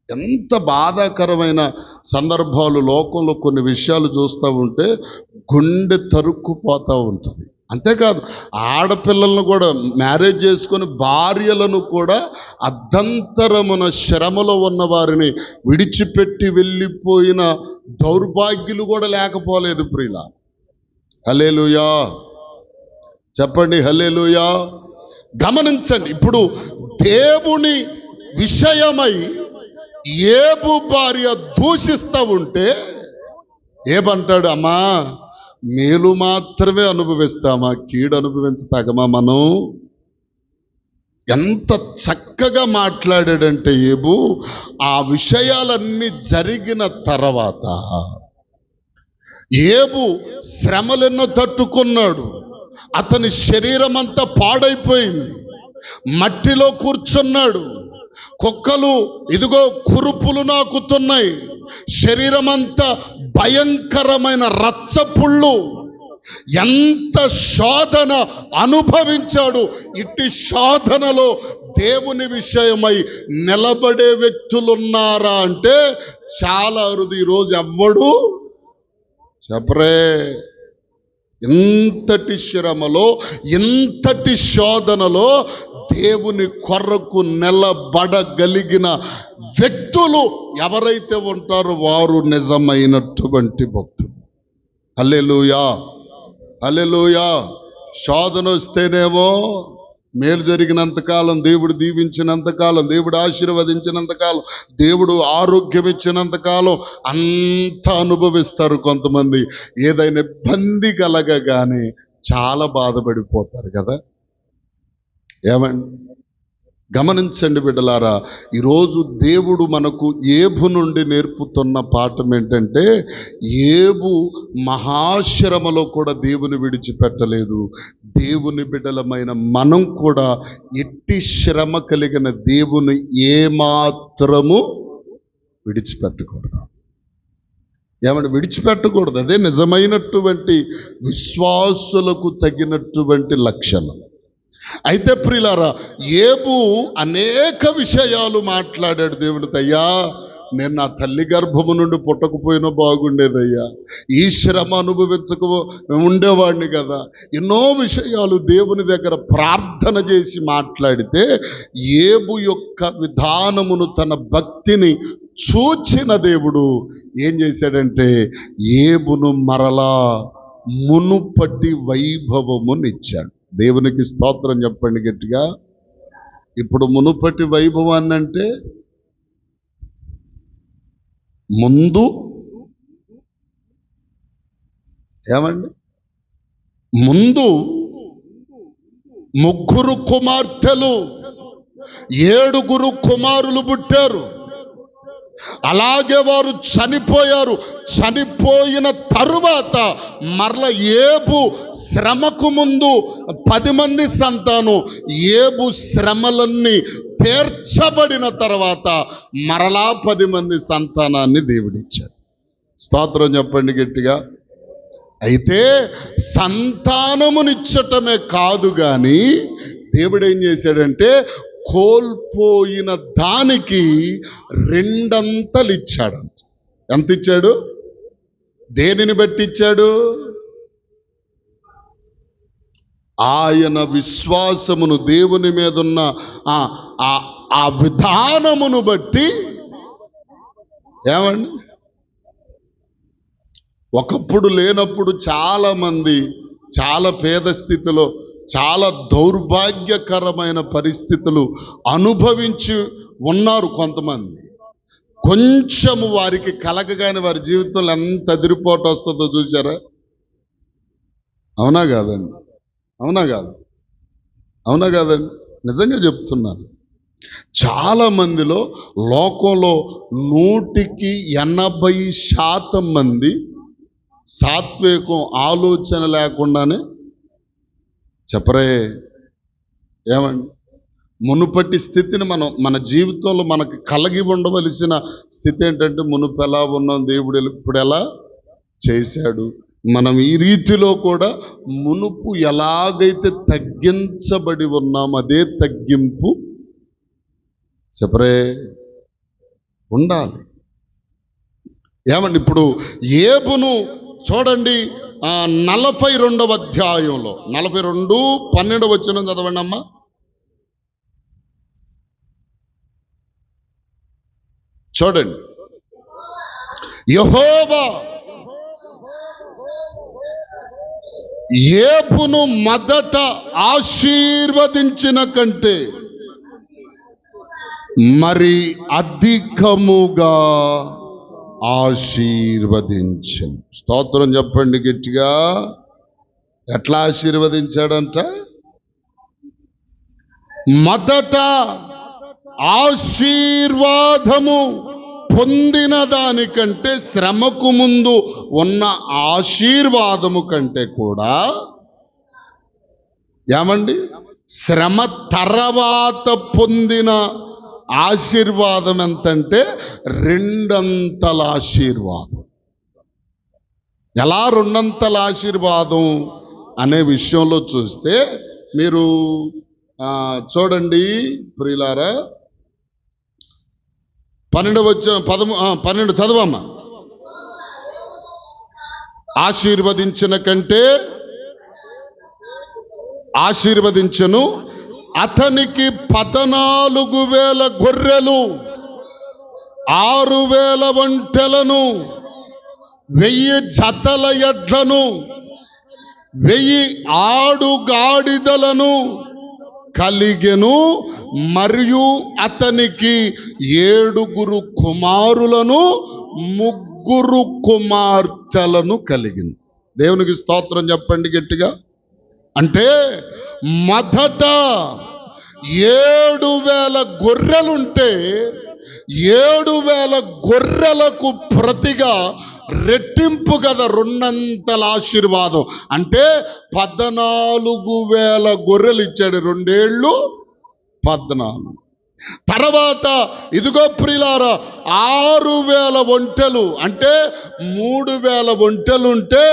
ఎంత బాధాకరమైన సందర్భాలు. లోకంలో కొన్ని విషయాలు చూస్తూ ఉంటే గుండె తరుక్కుపోతూ ఉంటుంది. అంతేకాదు, ఆడపిల్లలను కూడా మ్యారేజ్ చేసుకొని భార్యలను కూడా అర్ధంతరమున శ్రమలో ఉన్న వారిని విడిచిపెట్టి వెళ్ళిపోయిన దౌర్భాగ్యులు కూడా లేకపోలేదు ప్రియుల. హల్లెలూయా చెప్పండి, హల్లెలూయా. గమనించండి, ఇప్పుడు దేవుని విషయమై ఏబు భార్య దూషిస్తూ ఉంటే ఏమంటాడు? అమ్మా, మేలు మాత్రమే అనుభవిస్తామా, కీడు అనుభవించతగమా మనం? ఎంత చక్కగా మాట్లాడాడంటే ఏబు. ఆ విషయాలన్నీ జరిగిన తర్వాత ఏబు శ్రమలెన్నో తట్టుకున్నాడు. అతని శరీరం అంతా పాడైపోయింది, మట్టిలో కూర్చున్నాడు. కుక్కలు ఇదిగో కురుపులు నాకుతున్నాయి. శరీరం అంతా భయంకరమైన రచ్చపుళ్ళు. ఎంత శోధన అనుభవించాడు. ఇట్టి శోధనలో దేవుని విషయమై నిలబడే వ్యక్తులున్నారా అంటే చాలా అరుదు. ఈరోజు ఎవ్వడు చెప్పరే. ఇంతటి శ్రమలో, ఇంతటి శోధనలో దేవుని కొరకు నిలబడగలిగిన వ్యక్తులు ఎవరైతే ఉంటారో వారు నిజమైనటువంటి భక్తులు. హల్లెలూయా, హల్లెలూయా. శోధన వస్తేనేమో మేలు జరిగినంతకాలం, దేవుడు దీవించినంతకాలం, దేవుడు ఆశీర్వదించినంతకాలం, దేవుడు ఆరోగ్యం ఇచ్చినంతకాలం అంతా అనుభవిస్తారు. కొంతమంది ఏదైనా ఇబ్బంది కలగగానే చాలా బాధపడిపోతారు కదా. ఏమండి, గమనించండి బిడ్డలారా. ఈరోజు దేవుడు మనకు ఏబు నుండి నేర్పుతున్న పాఠం ఏంటంటే, ఏబు మహాశ్రమలో కూడా దేవుని విడిచిపెట్టలేదు. దేవుని బిడ్డలమైన మనం కూడా ఎట్టి శ్రమ కలిగిన దేవుని ఏమాత్రము విడిచిపెట్టకూడదు. ఏమంటే విడిచిపెట్టకూడదు. అదే నిజమైనటువంటి విశ్వాసులకు తగినటువంటి లక్షణం. అయితే ప్రియులారా, ఏబు అనేక విషయాలు మాట్లాడాడు దేవునితో. అయ్యా, నేను నా తల్లి గర్భము నుండి పుట్టకపోయినా బాగుండేదయ్యా, ఈ శ్రమ అనుభవించక ఉండేవాడిని కదా. ఎన్నో విషయాలు దేవుని దగ్గర ప్రార్థన చేసి మాట్లాడితే ఏబు యొక్క విధానమును, తన భక్తిని చూచిన దేవుడు ఏం చేశాడంటే ఏబును మరలా మునుపటి వైభవమునిచ్చాడు. దేవునికి స్తోత్రం చెప్పండి గట్టిగా. ఇప్పుడు మునుపటి వైభవాన్ని అంటే ముందు ఏమండి, ముందు 3 కుమార్తెలు 7 కుమారులు పుట్టారు. అలాగే వారు చనిపోయారు. చనిపోయిన తరువాత మరల ఏబు శ్రమకు ముందు 10 మంది సంతానం. ఏబు శ్రమలన్నీ తీర్చబడిన తర్వాత మరలా 10 మంది సంతానాన్ని దేవుడిచ్చాడు. స్తోత్రం చెప్పండి గట్టిగా. అయితే సంతానమునిచ్చటమే కాదు కానీ దేవుడు ఏం చేశాడంటే కోల్పోయిన దానికి 2 అంతలు ఇచ్చాడు. ఎంత ఇచ్చాడు? దేనిని బట్టి ఇచ్చాడు? ఆయన విశ్వాసమును, దేవుని మీద ఉన్న ఆ విధానమును బట్టి. ఏమండి, ఒకప్పుడు లేనప్పుడు చాలా మంది చాలా పేద స్థితిలో, చాలా దౌర్భాగ్యకరమైన పరిస్థితులు అనుభవించి ఉన్నారు. కొంతమంది కొంచెము వారికి కలగగానే వారి జీవితంలో ఎంత అదిరిపోటు వస్తుందో చూసారా? అవునా కాదండి? అవునా కాదు? అవునా కాదండి? నిజంగా చెప్తున్నాను. చాలా మందిలో, లోకంలో 180% మంది సాత్వికం ఆలోచన లేకుండానే చెప్పరే. ఏమండి, మునుపటి స్థితిని మన జీవితంలో మనకు కలిగి ఉండవలసిన స్థితి ఏంటంటే, మునుపు ఎలా ఉన్నాం, దేవుడు ఇప్పుడు ఎలా చేశాడు. మనం ఈ రీతిలో కూడా మునుపు ఎలాగైతే తగ్గించబడి ఉన్నాం అదే తగ్గింపు చెప్పరే ఉండాలి. ఏమండి, ఇప్పుడు ఏబును చూడండి, 42వ అధ్యాయంలో 42:12 వచనం చదవండి అమ్మా. చూడండి, యెహోవా ఏబును మొదట ఆశీర్వదించిన కంటే మరి అధికముగా ఆశీర్వదించను. స్తోత్రం చెప్పండి గట్టిగా. ఎట్లా ఆశీర్వదించాడంట? మొదట ఆశీర్వాదము పొందిన దానికంటే, శ్రమకు ముందు ఉన్న ఆశీర్వాదము కంటే కూడా, ఏమండి, శ్రమ తర్వాత పొందిన ఆశీర్వాదం ఎంతంటే 2 అంతల ఆశీర్వాదం. ఎలా 2 అంతల ఆశీర్వాదం అనే విషయంలో చూస్తే మీరు చూడండి ప్రియులారా, 12 చదవమ్మా. ఆశీర్వదించిన కంటే ఆశీర్వదించను, అతనికి 14,000 గొర్రెలు, 6,000 ఒంటెలను, 1000 జతల ఎడ్లను, 1000 ఆడుగాడిదలను కలిగెను. మరియు అతనికి 7 కుమారులను 3 కుమార్తెలను కలిగింది. దేవునికి స్తోత్రం చెప్పండి గట్టిగా. అంటే మొదట 7,000 గొర్రెలుంటే 7,000 గొర్రెలకు ప్రతిగా రెట్టింపు కదా 2 అంతల ఆశీర్వాదం. అంటే 14,000 గొర్రెలు ఇచ్చాడు. 2 ఏళ్ళు 14. తర్వాత ఇదిగో ప్రియులారా, 6,000 ఒంటెలు, అంటే 3,000 ఒంటెలు ఉంటే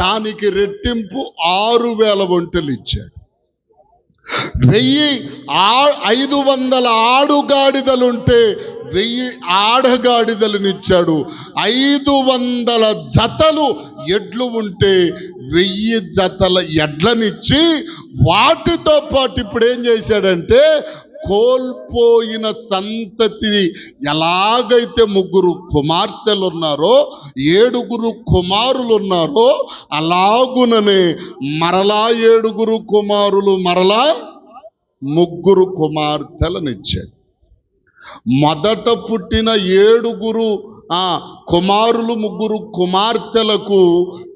దానికి రెట్టింపు 6,000 ఒంటెలు ఇచ్చాడు. 1500 ఆడుగాడిదలుంటే 1000 ఆడగాడిదలనిచ్చాడు. 500 జతలు ఎడ్లు ఉంటే 1000 జతల ఎడ్లనిచ్చి వాటితో పాటు ఇప్పుడు ఏం చేశాడంటే కోల్పోయిన సంతతి ఎలాగైతే 3 కుమార్తెలు ఉన్నారో 7 కుమారులు ఉన్నారో అలాగుననే మరలా 7 కుమారులు మరలా 3 కుమార్తెలనిచ్చాడు. మొదట పుట్టిన 7 కుమారులు 3 కుమార్తెలకు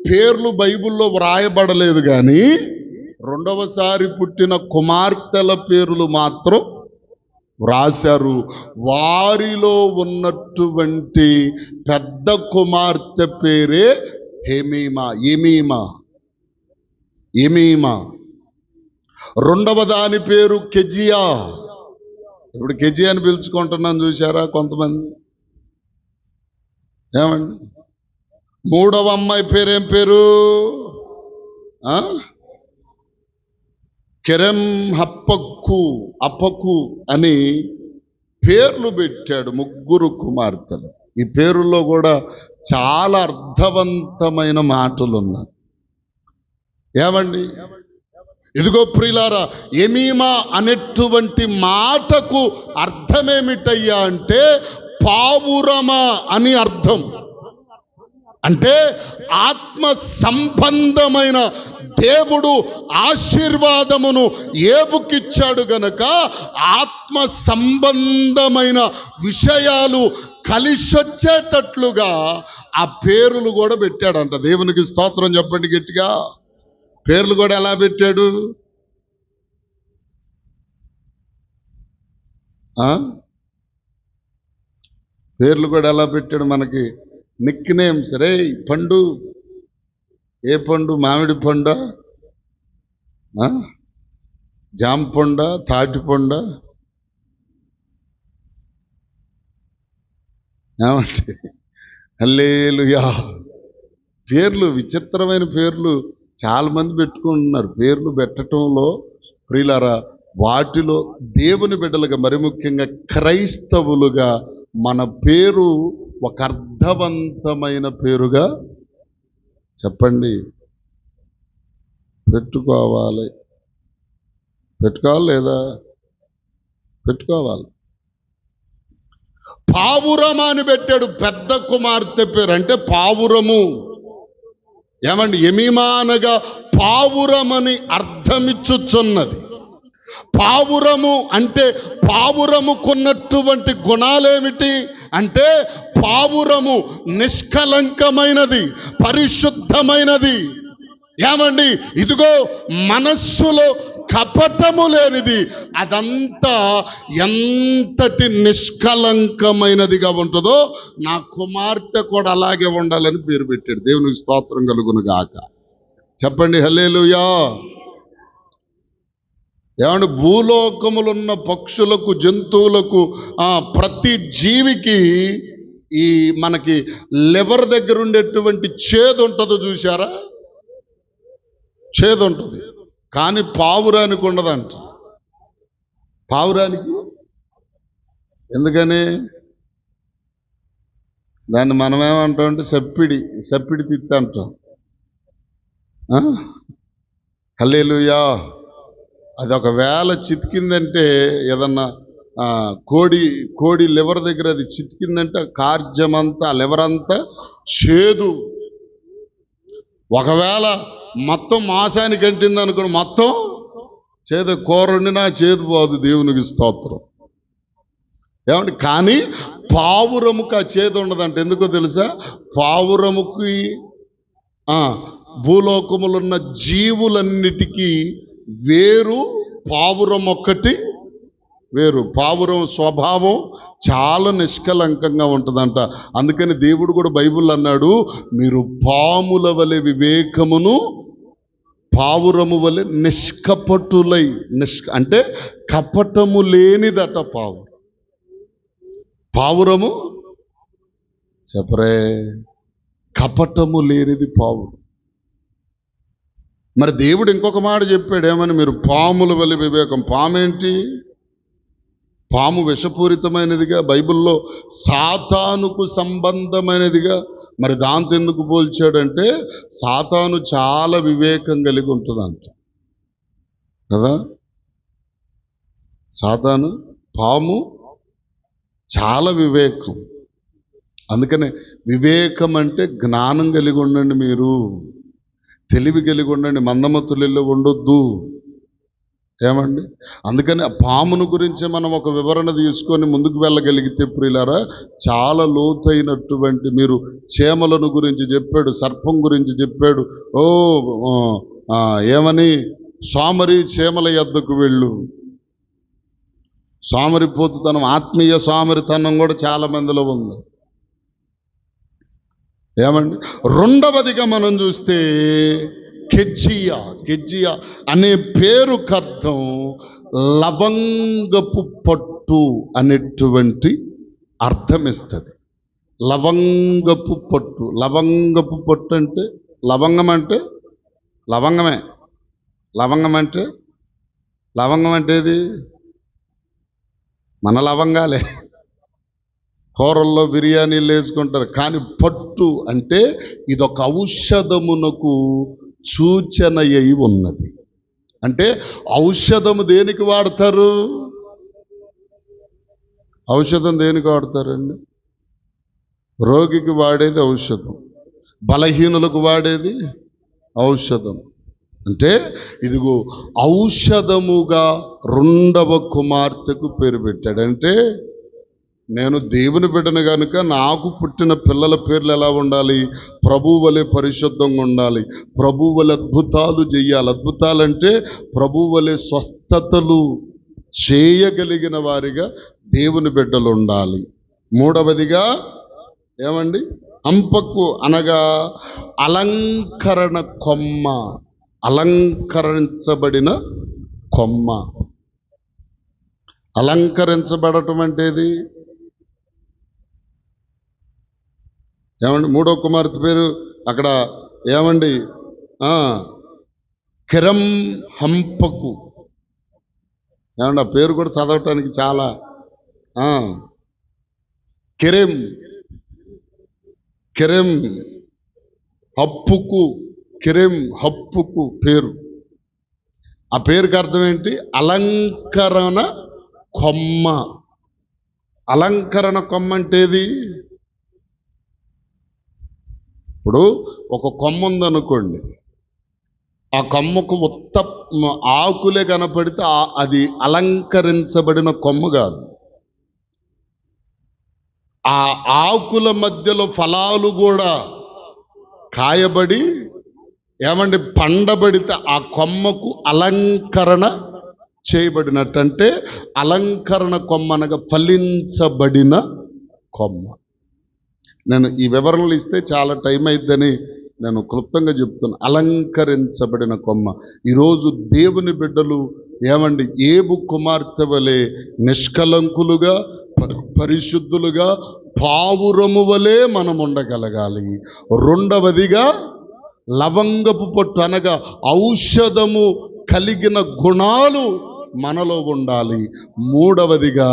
పేర్లు బైబిల్లో వ్రాయబడలేదు, కానీ రెండవసారి పుట్టిన కుమార్తెల పేర్లు మాత్రం వ్రాశారు. వారిలో ఉన్నటువంటి పెద్ద కుమార్తె పేరే ఎమీమా. రెండవ దాని పేరు కెజియా. ఇప్పుడు కెజియా అని పిలుచుకుంటున్నాను, చూసారా కొంతమంది? ఏమండి? మూడవ అమ్మాయి పేరేం పేరు? కెరెం అప్పకు అని పేర్లు పెట్టాడు 3 కుమార్తెలు. ఈ పేరుల్లో కూడా చాలా అర్థవంతమైన మాటలు ఉన్నాయి. ఏమండి? ఇదిగో ప్రియులారా, ఎమీమా అనేటువంటి మాటకు అర్థమేమిటయ్యా అంటే పావురమా అని అర్థం. అంటే ఆత్మ సంబంధమైన దేవుడు ఆశీర్వాదమును ఏబుకిచ్చాడు గనక ఆత్మ సంబంధమైన విషయాలు కలిసొచ్చేటట్లుగా ఆ పేర్లు కూడా పెట్టాడంట. దేవునికి స్తోత్రం చెప్పండి గట్టిగా. పేర్లు కూడా ఎలా పెట్టాడు? పేర్లు కూడా ఎలా పెట్టాడు? మనకి నిక్ నేమ్స్. రే పండు, ఏ పండు? మామిడి పండ, జామ పండ, తాటి పండ, ఏమంటే హల్లెలూయా. పేర్లు, విచిత్రమైన పేర్లు చాలా మంది పెట్టుకుంటున్నారు. పేర్లు పెట్టడంలో ప్రియులారా, వాటిలో దేవుని బిడ్డలుగా, మరి ముఖ్యంగా క్రైస్తవులుగా మన పేరు ఒక అర్థవంతమైన పేరుగా చెప్పండి పెట్టుకోవాలి లేదా? పెట్టుకోవాలి. పావురమా అని పెట్టాడు పెద్ద కుమార్తె పేరు. అంటే పావురము. ఏమండి? ఎమీమా అనగా పావురమని అర్థమిచ్చుచున్నది. పావురము అంటే పావురముకున్నటువంటి గుణాలేమిటి అంటే పావురము నిష్కలంకమైనది, పరిశుద్ధమైనది. ఏమండి? ఇదిగో మనస్సులో కపటము లేనిది. అదంతా ఎంతటి నిష్కలంకమైనదిగా ఉంటుందో నా కుమార్తె కూడా అలాగే ఉండాలని పేరు పెట్టాడు. దేవునికి స్తోత్రం కలుగును గాక. చెప్పండి హల్లెలూయా. ఏమంటే భూలోకములున్న పక్షులకు, జంతువులకు, ప్రతి జీవికి ఈ మనకి లివర్ దగ్గర ఉండేటువంటి చేదు ఉంటుందో చూసారా? చేదు ఉంటుంది, కానీ పావురానికి ఉండదంట. పావురానికి ఎందుకని? దాన్ని మనమేమంటామంటే సప్పిడి తిత్తి అంటాం. హల్లెలూయా. అది ఒకవేళ చితికిందంటే, ఏదన్నా కోడి లివర్ దగ్గర అది చితికిందంటే కార్జమంతా, లివర్ అంతా చేదు. ఒకవేళ మొత్తం మాంసానికి అంటింది అనుకోండి, మొత్తం చేదు. కూర వండినా చేదు పోదు. దేవునికి స్తోత్రం. ఏమంటే కానీ పావురముకు ఆ చేదు ఉండదంట. ఎందుకో తెలుసా? పావురముకి భూలోకములున్న జీవులన్నిటికీ వేరు పావురం ఒక్కటి వేరు. పావురం స్వభావం చాలా నిష్కలంకంగా ఉంటుందంట. అందుకని దేవుడు కూడా బైబిల్ అన్నాడు, మీరు పాముల వలె వివేకమును, పావురము వలె నిష్కపటులై. అంటే కపటము లేనిదట పావురము. చెప్పరే, కపటము లేనిది పావురం. మరి దేవుడు ఇంకొక మాట చెప్పాడు, ఏమని? మీరు పాముల వలె వివేకం. పామేంటి? పాము విషపూరితమైనదిగా, బైబిల్లో సాతానుకు సంబంధమైనదిగా. మరి దాంతో ఎందుకు పోల్చాడంటే సాతాను చాలా వివేకం కలిగి ఉంటుందంట కదా. సాతాను, పాము చాలా వివేకం. అందుకనే వివేకం అంటే జ్ఞానం కలిగి ఉండండి, మీరు తెలివి కలిగి ఉండండి, మందమతులలో ఉండొద్దు. ఏమండి? అందుకని ఆ పామును గురించి మనం ఒక వివరణ తీసుకొని ముందుకు వెళ్ళగలిగితే ప్రియులారా, చాలా లోతైనటువంటి, మీరు చీమలను గురించి చెప్పాడు, సర్పం గురించి చెప్పాడు. ఏమని, సోమరి చీమల యొద్దకు వెళ్ళు. సోమరిపోతుతనం, ఆత్మీయ సోమరితనం కూడా చాలా మందిలో ఉంది. ఏమండి? రెండవదిగా మనం చూస్తే కెజ్జియా అనే పేరుకు అర్థం లవంగపు పట్టు అనేటువంటి అర్థం ఇస్తుంది. లవంగపు పట్టు. లవంగపు పట్టు అంటే లవంగమే. లవంగం అంటే ఇది మన లవంగాలే, కూరల్లో బిర్యానీలు వేసుకుంటారు. కానీ పట్టు అంటే ఇదొక ఔషధమునకు సూచన అయి ఉన్నది. అంటే ఔషధము దేనికి వాడతారు? ఔషధం దేనికి వాడతారండి? రోగికి వాడేది ఔషధం, బలహీనులకు వాడేది ఔషధం. అంటే ఇదిగో ఔషధముగా రెండవ కుమార్తెకు పేరు పెట్టాడు. అంటే నేను దేవుని బిడ్డను కనుక నాకు పుట్టిన పిల్లల పేర్లు ఎలా ఉండాలి? ప్రభువు వలె పరిశుద్ధంగా ఉండాలి, ప్రభువు వలె అద్భుతాలు చెయ్యాలి. అద్భుతాలంటే ప్రభువు వలె స్వస్థతలు చేయగలిగిన వారిగా దేవుని బిడ్డలు ఉండాలి. మూడవదిగా ఏమండి? అంపకు అనగా అలంకరణ కొమ్మ, అలంకరించబడిన కొమ్మ. అలంకరించబడటం అంటేది ఏమండి? మూడో కుమార్తె పేరు అక్కడ ఏమండి? కిరం హంపకు. ఏమండి? ఆ పేరు కూడా చదవటానికి చాలా కిరెం హప్పుకు, కిరెం హప్పుకు పేరు. ఆ పేరుకి అర్థం ఏంటి? అలంకరణ కొమ్మ. అలంకరణ కొమ్మ అంటేది, ఇప్పుడు ఒక కొమ్మ ఉందనుకోండి, ఆ కొమ్మకు ఆకులే కనపడితే అది అలంకరించబడిన కొమ్మ కాదు. ఆ ఆకుల మధ్యలో ఫలాలు కూడా కాయబడి ఏమండి పండబడితే ఆ కొమ్మకు అలంకరణ చేయబడినట్టు. అంటే అలంకరణ కొమ్మ అనగా ఫలించబడిన కొమ్మ. నేను ఈ వివరణలు ఇస్తే చాలా టైం అయిద్దని నేను క్లుప్తంగా చెప్తున్నా. అలంకరించబడిన కొమ్మ. ఈరోజు దేవుని బిడ్డలు ఏమండి ఏబు కుమార్తె వలె నిష్కలంకులుగా, పరిశుద్ధులుగా, పావురము వలె మనం ఉండగలగాలి. రెండవదిగా లవంగపు పట్టు అనగా ఔషధము కలిగిన గుణాలు మనలో ఉండాలి. మూడవదిగా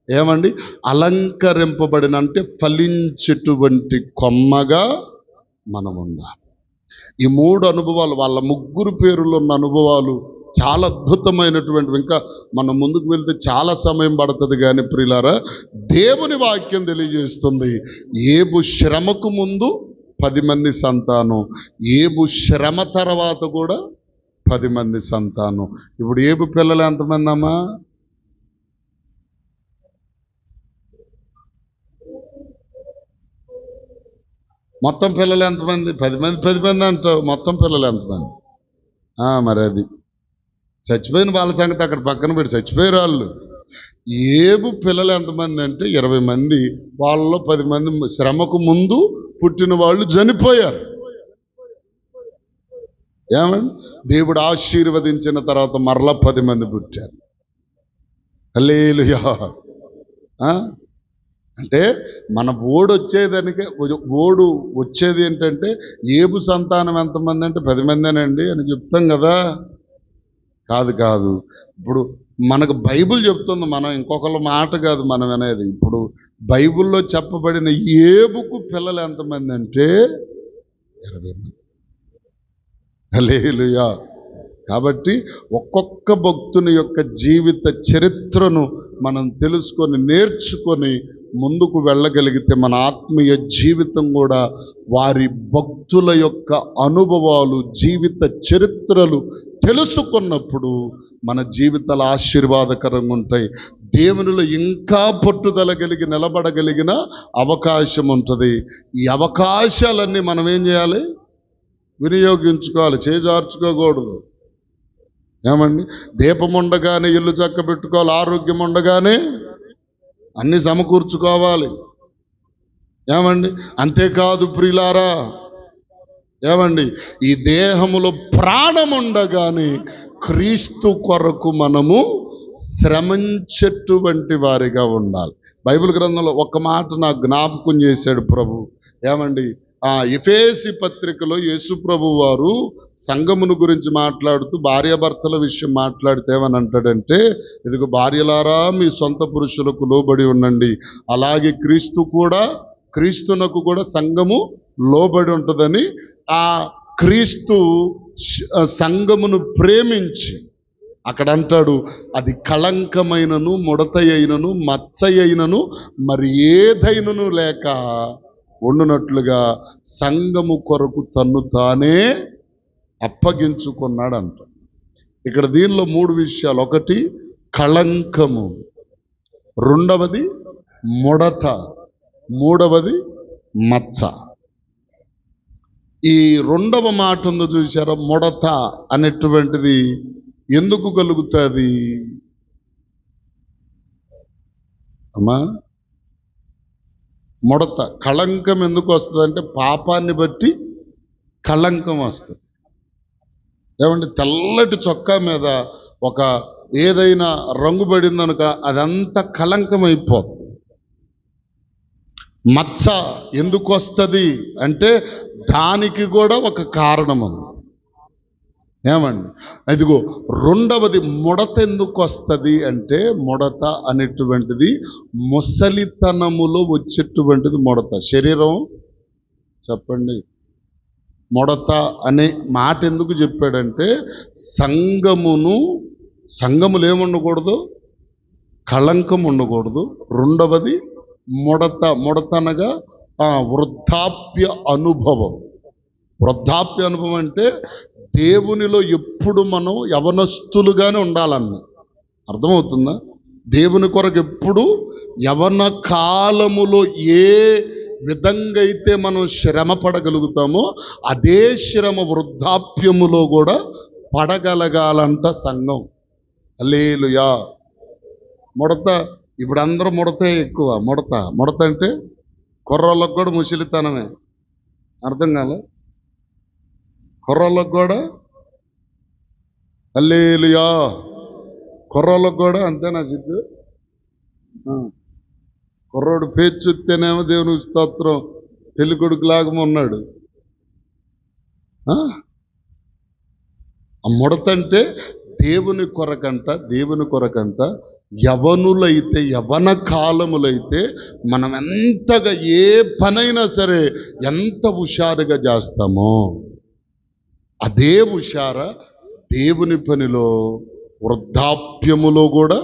ఏమండి? అలంకరింపబడిన అంటే ఫలించేటువంటి కొమ్మగా మనం ఉండాలి. ఈ మూడు అనుభవాలు, వాళ్ళ ముగ్గురు పేరులో ఉన్న అనుభవాలు చాలా అద్భుతమైనటువంటివి. ఇంకా మనం ముందుకు వెళ్తే చాలా సమయం పడుతుంది. కానీ ప్రియులారా, దేవుని వాక్యం తెలియజేస్తుంది, ఏబు శ్రమకు ముందు 10 మంది సంతానం, ఏబు శ్రమ తర్వాత కూడా 10 మంది సంతానం. ఇప్పుడు ఏబు పిల్లలు ఎంతమంది అమ్మా? మొత్తం పిల్లలు ఎంతమంది? 10 మంది. 10 మంది అంటావు, మొత్తం పిల్లలు ఎంతమంది? మరి అది చచ్చిపోయిన వాళ్ళ సంగతి అక్కడ పక్కన పెట్టి, చచ్చిపోయారు వాళ్ళు. ఏబు పిల్లలు ఎంతమంది అంటే 20 మంది. వాళ్ళలో 10 మంది శ్రమకు ముందు పుట్టిన వాళ్ళు చనిపోయారు. ఏమండి? దేవుడు ఆశీర్వదించిన తర్వాత మరలా 10 మంది పుట్టారు. హల్లెలూయా. అంటే మన ఓడు వచ్చేది ఏంటంటే, ఏబు సంతానం ఎంతమంది అంటే 10 మందేనండి అని చెప్తాం కదా. కాదు. ఇప్పుడు మనకు బైబిల్ చెప్తుంది, మనం ఇంకొకళ్ళ మాట కాదు మనం అనేది. ఇప్పుడు బైబిల్లో చెప్పబడిన ఏబుకు పిల్లలు ఎంతమంది అంటే 20 మంది. హల్లెలూయా. కాబట్టి ఒక్కొక్క భక్తుని యొక్క జీవిత చరిత్రను మనం తెలుసుకొని నేర్చుకొని ముందుకు వెళ్ళగలిగితే మన ఆత్మీయ జీవితం కూడా వారి భక్తుల యొక్క అనుభవాలు, జీవిత చరిత్రలు తెలుసుకున్నప్పుడు మన జీవితాలు ఆశీర్వాదకరంగా ఉంటాయి. దేవునిలో ఇంకా పట్టుదల కలిగి నిలబడగలిగిన అవకాశం ఉంటుంది. ఈ అవకాశాలన్నీ మనం ఏం చేయాలి? వినియోగించుకోవాలి, చేజార్చుకోకూడదు. ఏమండి? దీపం ఉండగానే ఇల్లు చక్క పెట్టుకోవాలి, ఆరోగ్యం ఉండగానే అన్ని సమకూర్చుకోవాలి. ఏమండి? అంతేకాదు ప్రియులారా, ఏమండి, ఈ దేహములో ప్రాణం ఉండగానే క్రీస్తు కొరకు మనము శ్రమించేటువంటి వారిగా ఉండాలి. బైబిల్ గ్రంథంలో ఒక మాట నాకు జ్ఞాపకం చేశాడు ప్రభు. ఏమండి? ఎఫెసీ పత్రికలో యేసు ప్రభు వారు సంఘమును గురించి మాట్లాడుతూ భార్యాభర్తల విషయం మాట్లాడితే ఏమని అంటాడంటే, ఇదిగో భార్యలారా మీ సొంత పురుషులకు లోబడి ఉండండి, అలాగే క్రీస్తునకు కూడా సంఘము లోబడి ఉంటుందని. ఆ క్రీస్తు సంఘమును ప్రేమించి అక్కడ అంటాడు, అది కళంకమైనను, ముడత అయినను, మచ్చ అయినను, మరి ఏదైనను లేక ఉండునట్లుగా సంఘము కొరకు తన్ను తానే అప్పగించుకున్నాడంట. ఇక్కడ దీనిలో 3 విషయాలు. ఒకటి కళంకము, రెండవది ముడత, మూడవది మచ్చ. ఈ రెండవ మాట ఉందో చూసారా, ముడత అనేటువంటిది ఎందుకు కలుగుతుంది అమ్మా? ముడత, కళంకం ఎందుకు వస్తుంది అంటే పాపాన్ని బట్టి కళంకం వస్తుంది. ఏమంటే తెల్లటి చొక్కా మీద ఒక ఏదైనా రంగు పడిందనుక అదంతా కళంకం అయిపోతుంది. మచ్చ ఎందుకు వస్తుంది అంటే దానికి కూడా ఒక కారణం ఉంది. ఏమండి? ఇదిగో రెండవది ముడత ఎందుకు వస్తుంది అంటే, ముడత అనేటువంటిది ముసలితనములో వచ్చేటువంటిది ముడత. శరీరం చెప్పండి, ముడత అనే మాట ఎందుకు చెప్పాడంటే, సంఘములు ఏముండకూడదు? కళంకం ఉండకూడదు. రెండవది ముడత అనగా వృద్ధాప్య అనుభవం. వృద్ధాప్య అనుభవం అంటే దేవునిలో ఎప్పుడు మనం యవనస్తులుగానే ఉండాలన్న అర్థమవుతుందా? దేవుని కొరకు ఎప్పుడు యవన కాలములో ఏ విధంగా అయితే మనం శ్రమ పడగలుగుతామో అదే శ్రమ వృద్ధాప్యములో కూడా పడగలగాలంట సంఘం. హల్లెలూయా. ముడత, ఇప్పుడు అందరూ ముడతే ఎక్కువ. ముడత అంటే కుర్రోళ్ళకు కూడా ముసలితనమే. అర్థం కాలే? కుర్రోళ్ళకు కూడా హల్లెలూయా, కుర్రోళ్ళకు కూడా అంతేనా సిద్ధు? కుర్రోడు పేరు చూస్తేనేమో దేవునికి స్తోత్రం, పెళ్లి కొడుకులాగా ఉన్నాడు. ఆ ముడతంటే దేవుని కొరకంట యవనులైతే, యవన కాలములైతే మనం ఎంతగా ఏ పనైనా సరే ఎంత హుషారుగా చేస్తామో అదే హుషార దేవుని పనిలో వృద్ధాప్యములో కూడా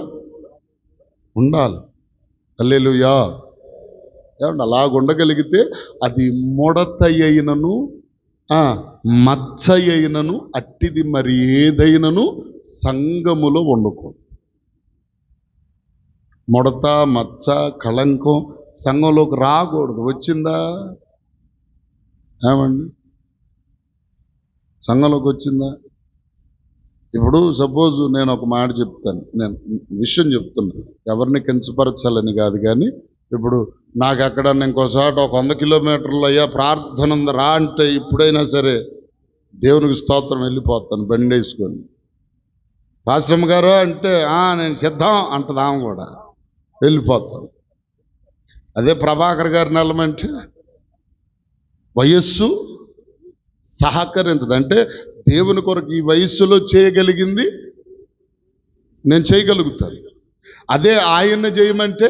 ఉండాలి. హల్లెలూయా. ఏమంటే అలాగుండగలిగితే అది ముడత అయినను మచ్చ అయినను అట్టిది మరి ఏదైనను సంఘములో ఉండకూడదు. ముడత, మచ్చ, కళంకం సంఘంలోకి రాకూడదు. వచ్చిందా? ఏమండి? సంఘంలోకి వచ్చిందా? ఇప్పుడు సపోజ్ నేను ఒక మాట చెప్తాను, నేను విషయం చెప్తున్నా, ఎవరిని కించపరచాలని కాదు. కానీ ఇప్పుడు నాకు ఎక్కడ ఇంకోసారి ఒక 100 కిలోమీటర్లు అయ్యా ప్రార్థన ఉంది రా అంటే ఇప్పుడైనా సరే దేవునికి స్తోత్రం వెళ్ళిపోతాను బండి వేసుకొని. పాశ్రమ గారు అంటే నేను సిద్ధం అంటది ఆమె కూడా, వెళ్ళిపోతాను. అదే ప్రభాకర్ గారిని వెళ్ళమంటే వయస్సు సహకరించదు. అంటే దేవుని కొరకు ఈ వయస్సులో చేయగలిగింది నేను చేయగలుగుతాను. అదే ఆయన చేయమంటే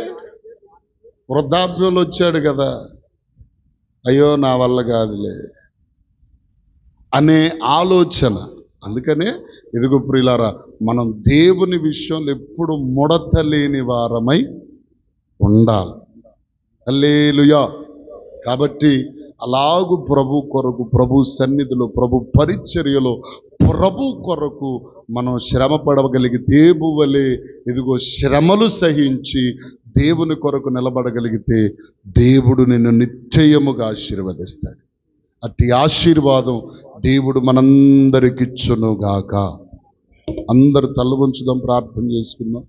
వృద్ధాప్యంలో వచ్చాడు కదా, అయ్యో నా వల్ల కాదులే అనే ఆలోచన. అందుకనే ఇదిగో ప్రియులారా, మనం దేవుని విషయంలో ఎప్పుడు ముడత లేని వారమై ఉండాలి. హల్లెలూయా. కాబట్టి అలాగు ప్రభు కొరకు, ప్రభు సన్నిధిలో, ప్రభు పరిచర్యలో, ప్రభు కొరకు మనం శ్రమ పడగలిగితే, దేవువలే ఇదిగో శ్రమలు సహించి దేవుని కొరకు నిలబడగలిగితే దేవుడు నిన్ను నిశ్చయముగా ఆశీర్వదిస్తాడు. అట్టి ఆశీర్వాదం దేవుడు మనందరికిచ్చునుగాక. అందరు తల వంచుదాం, ప్రార్థన చేసుకుందాం.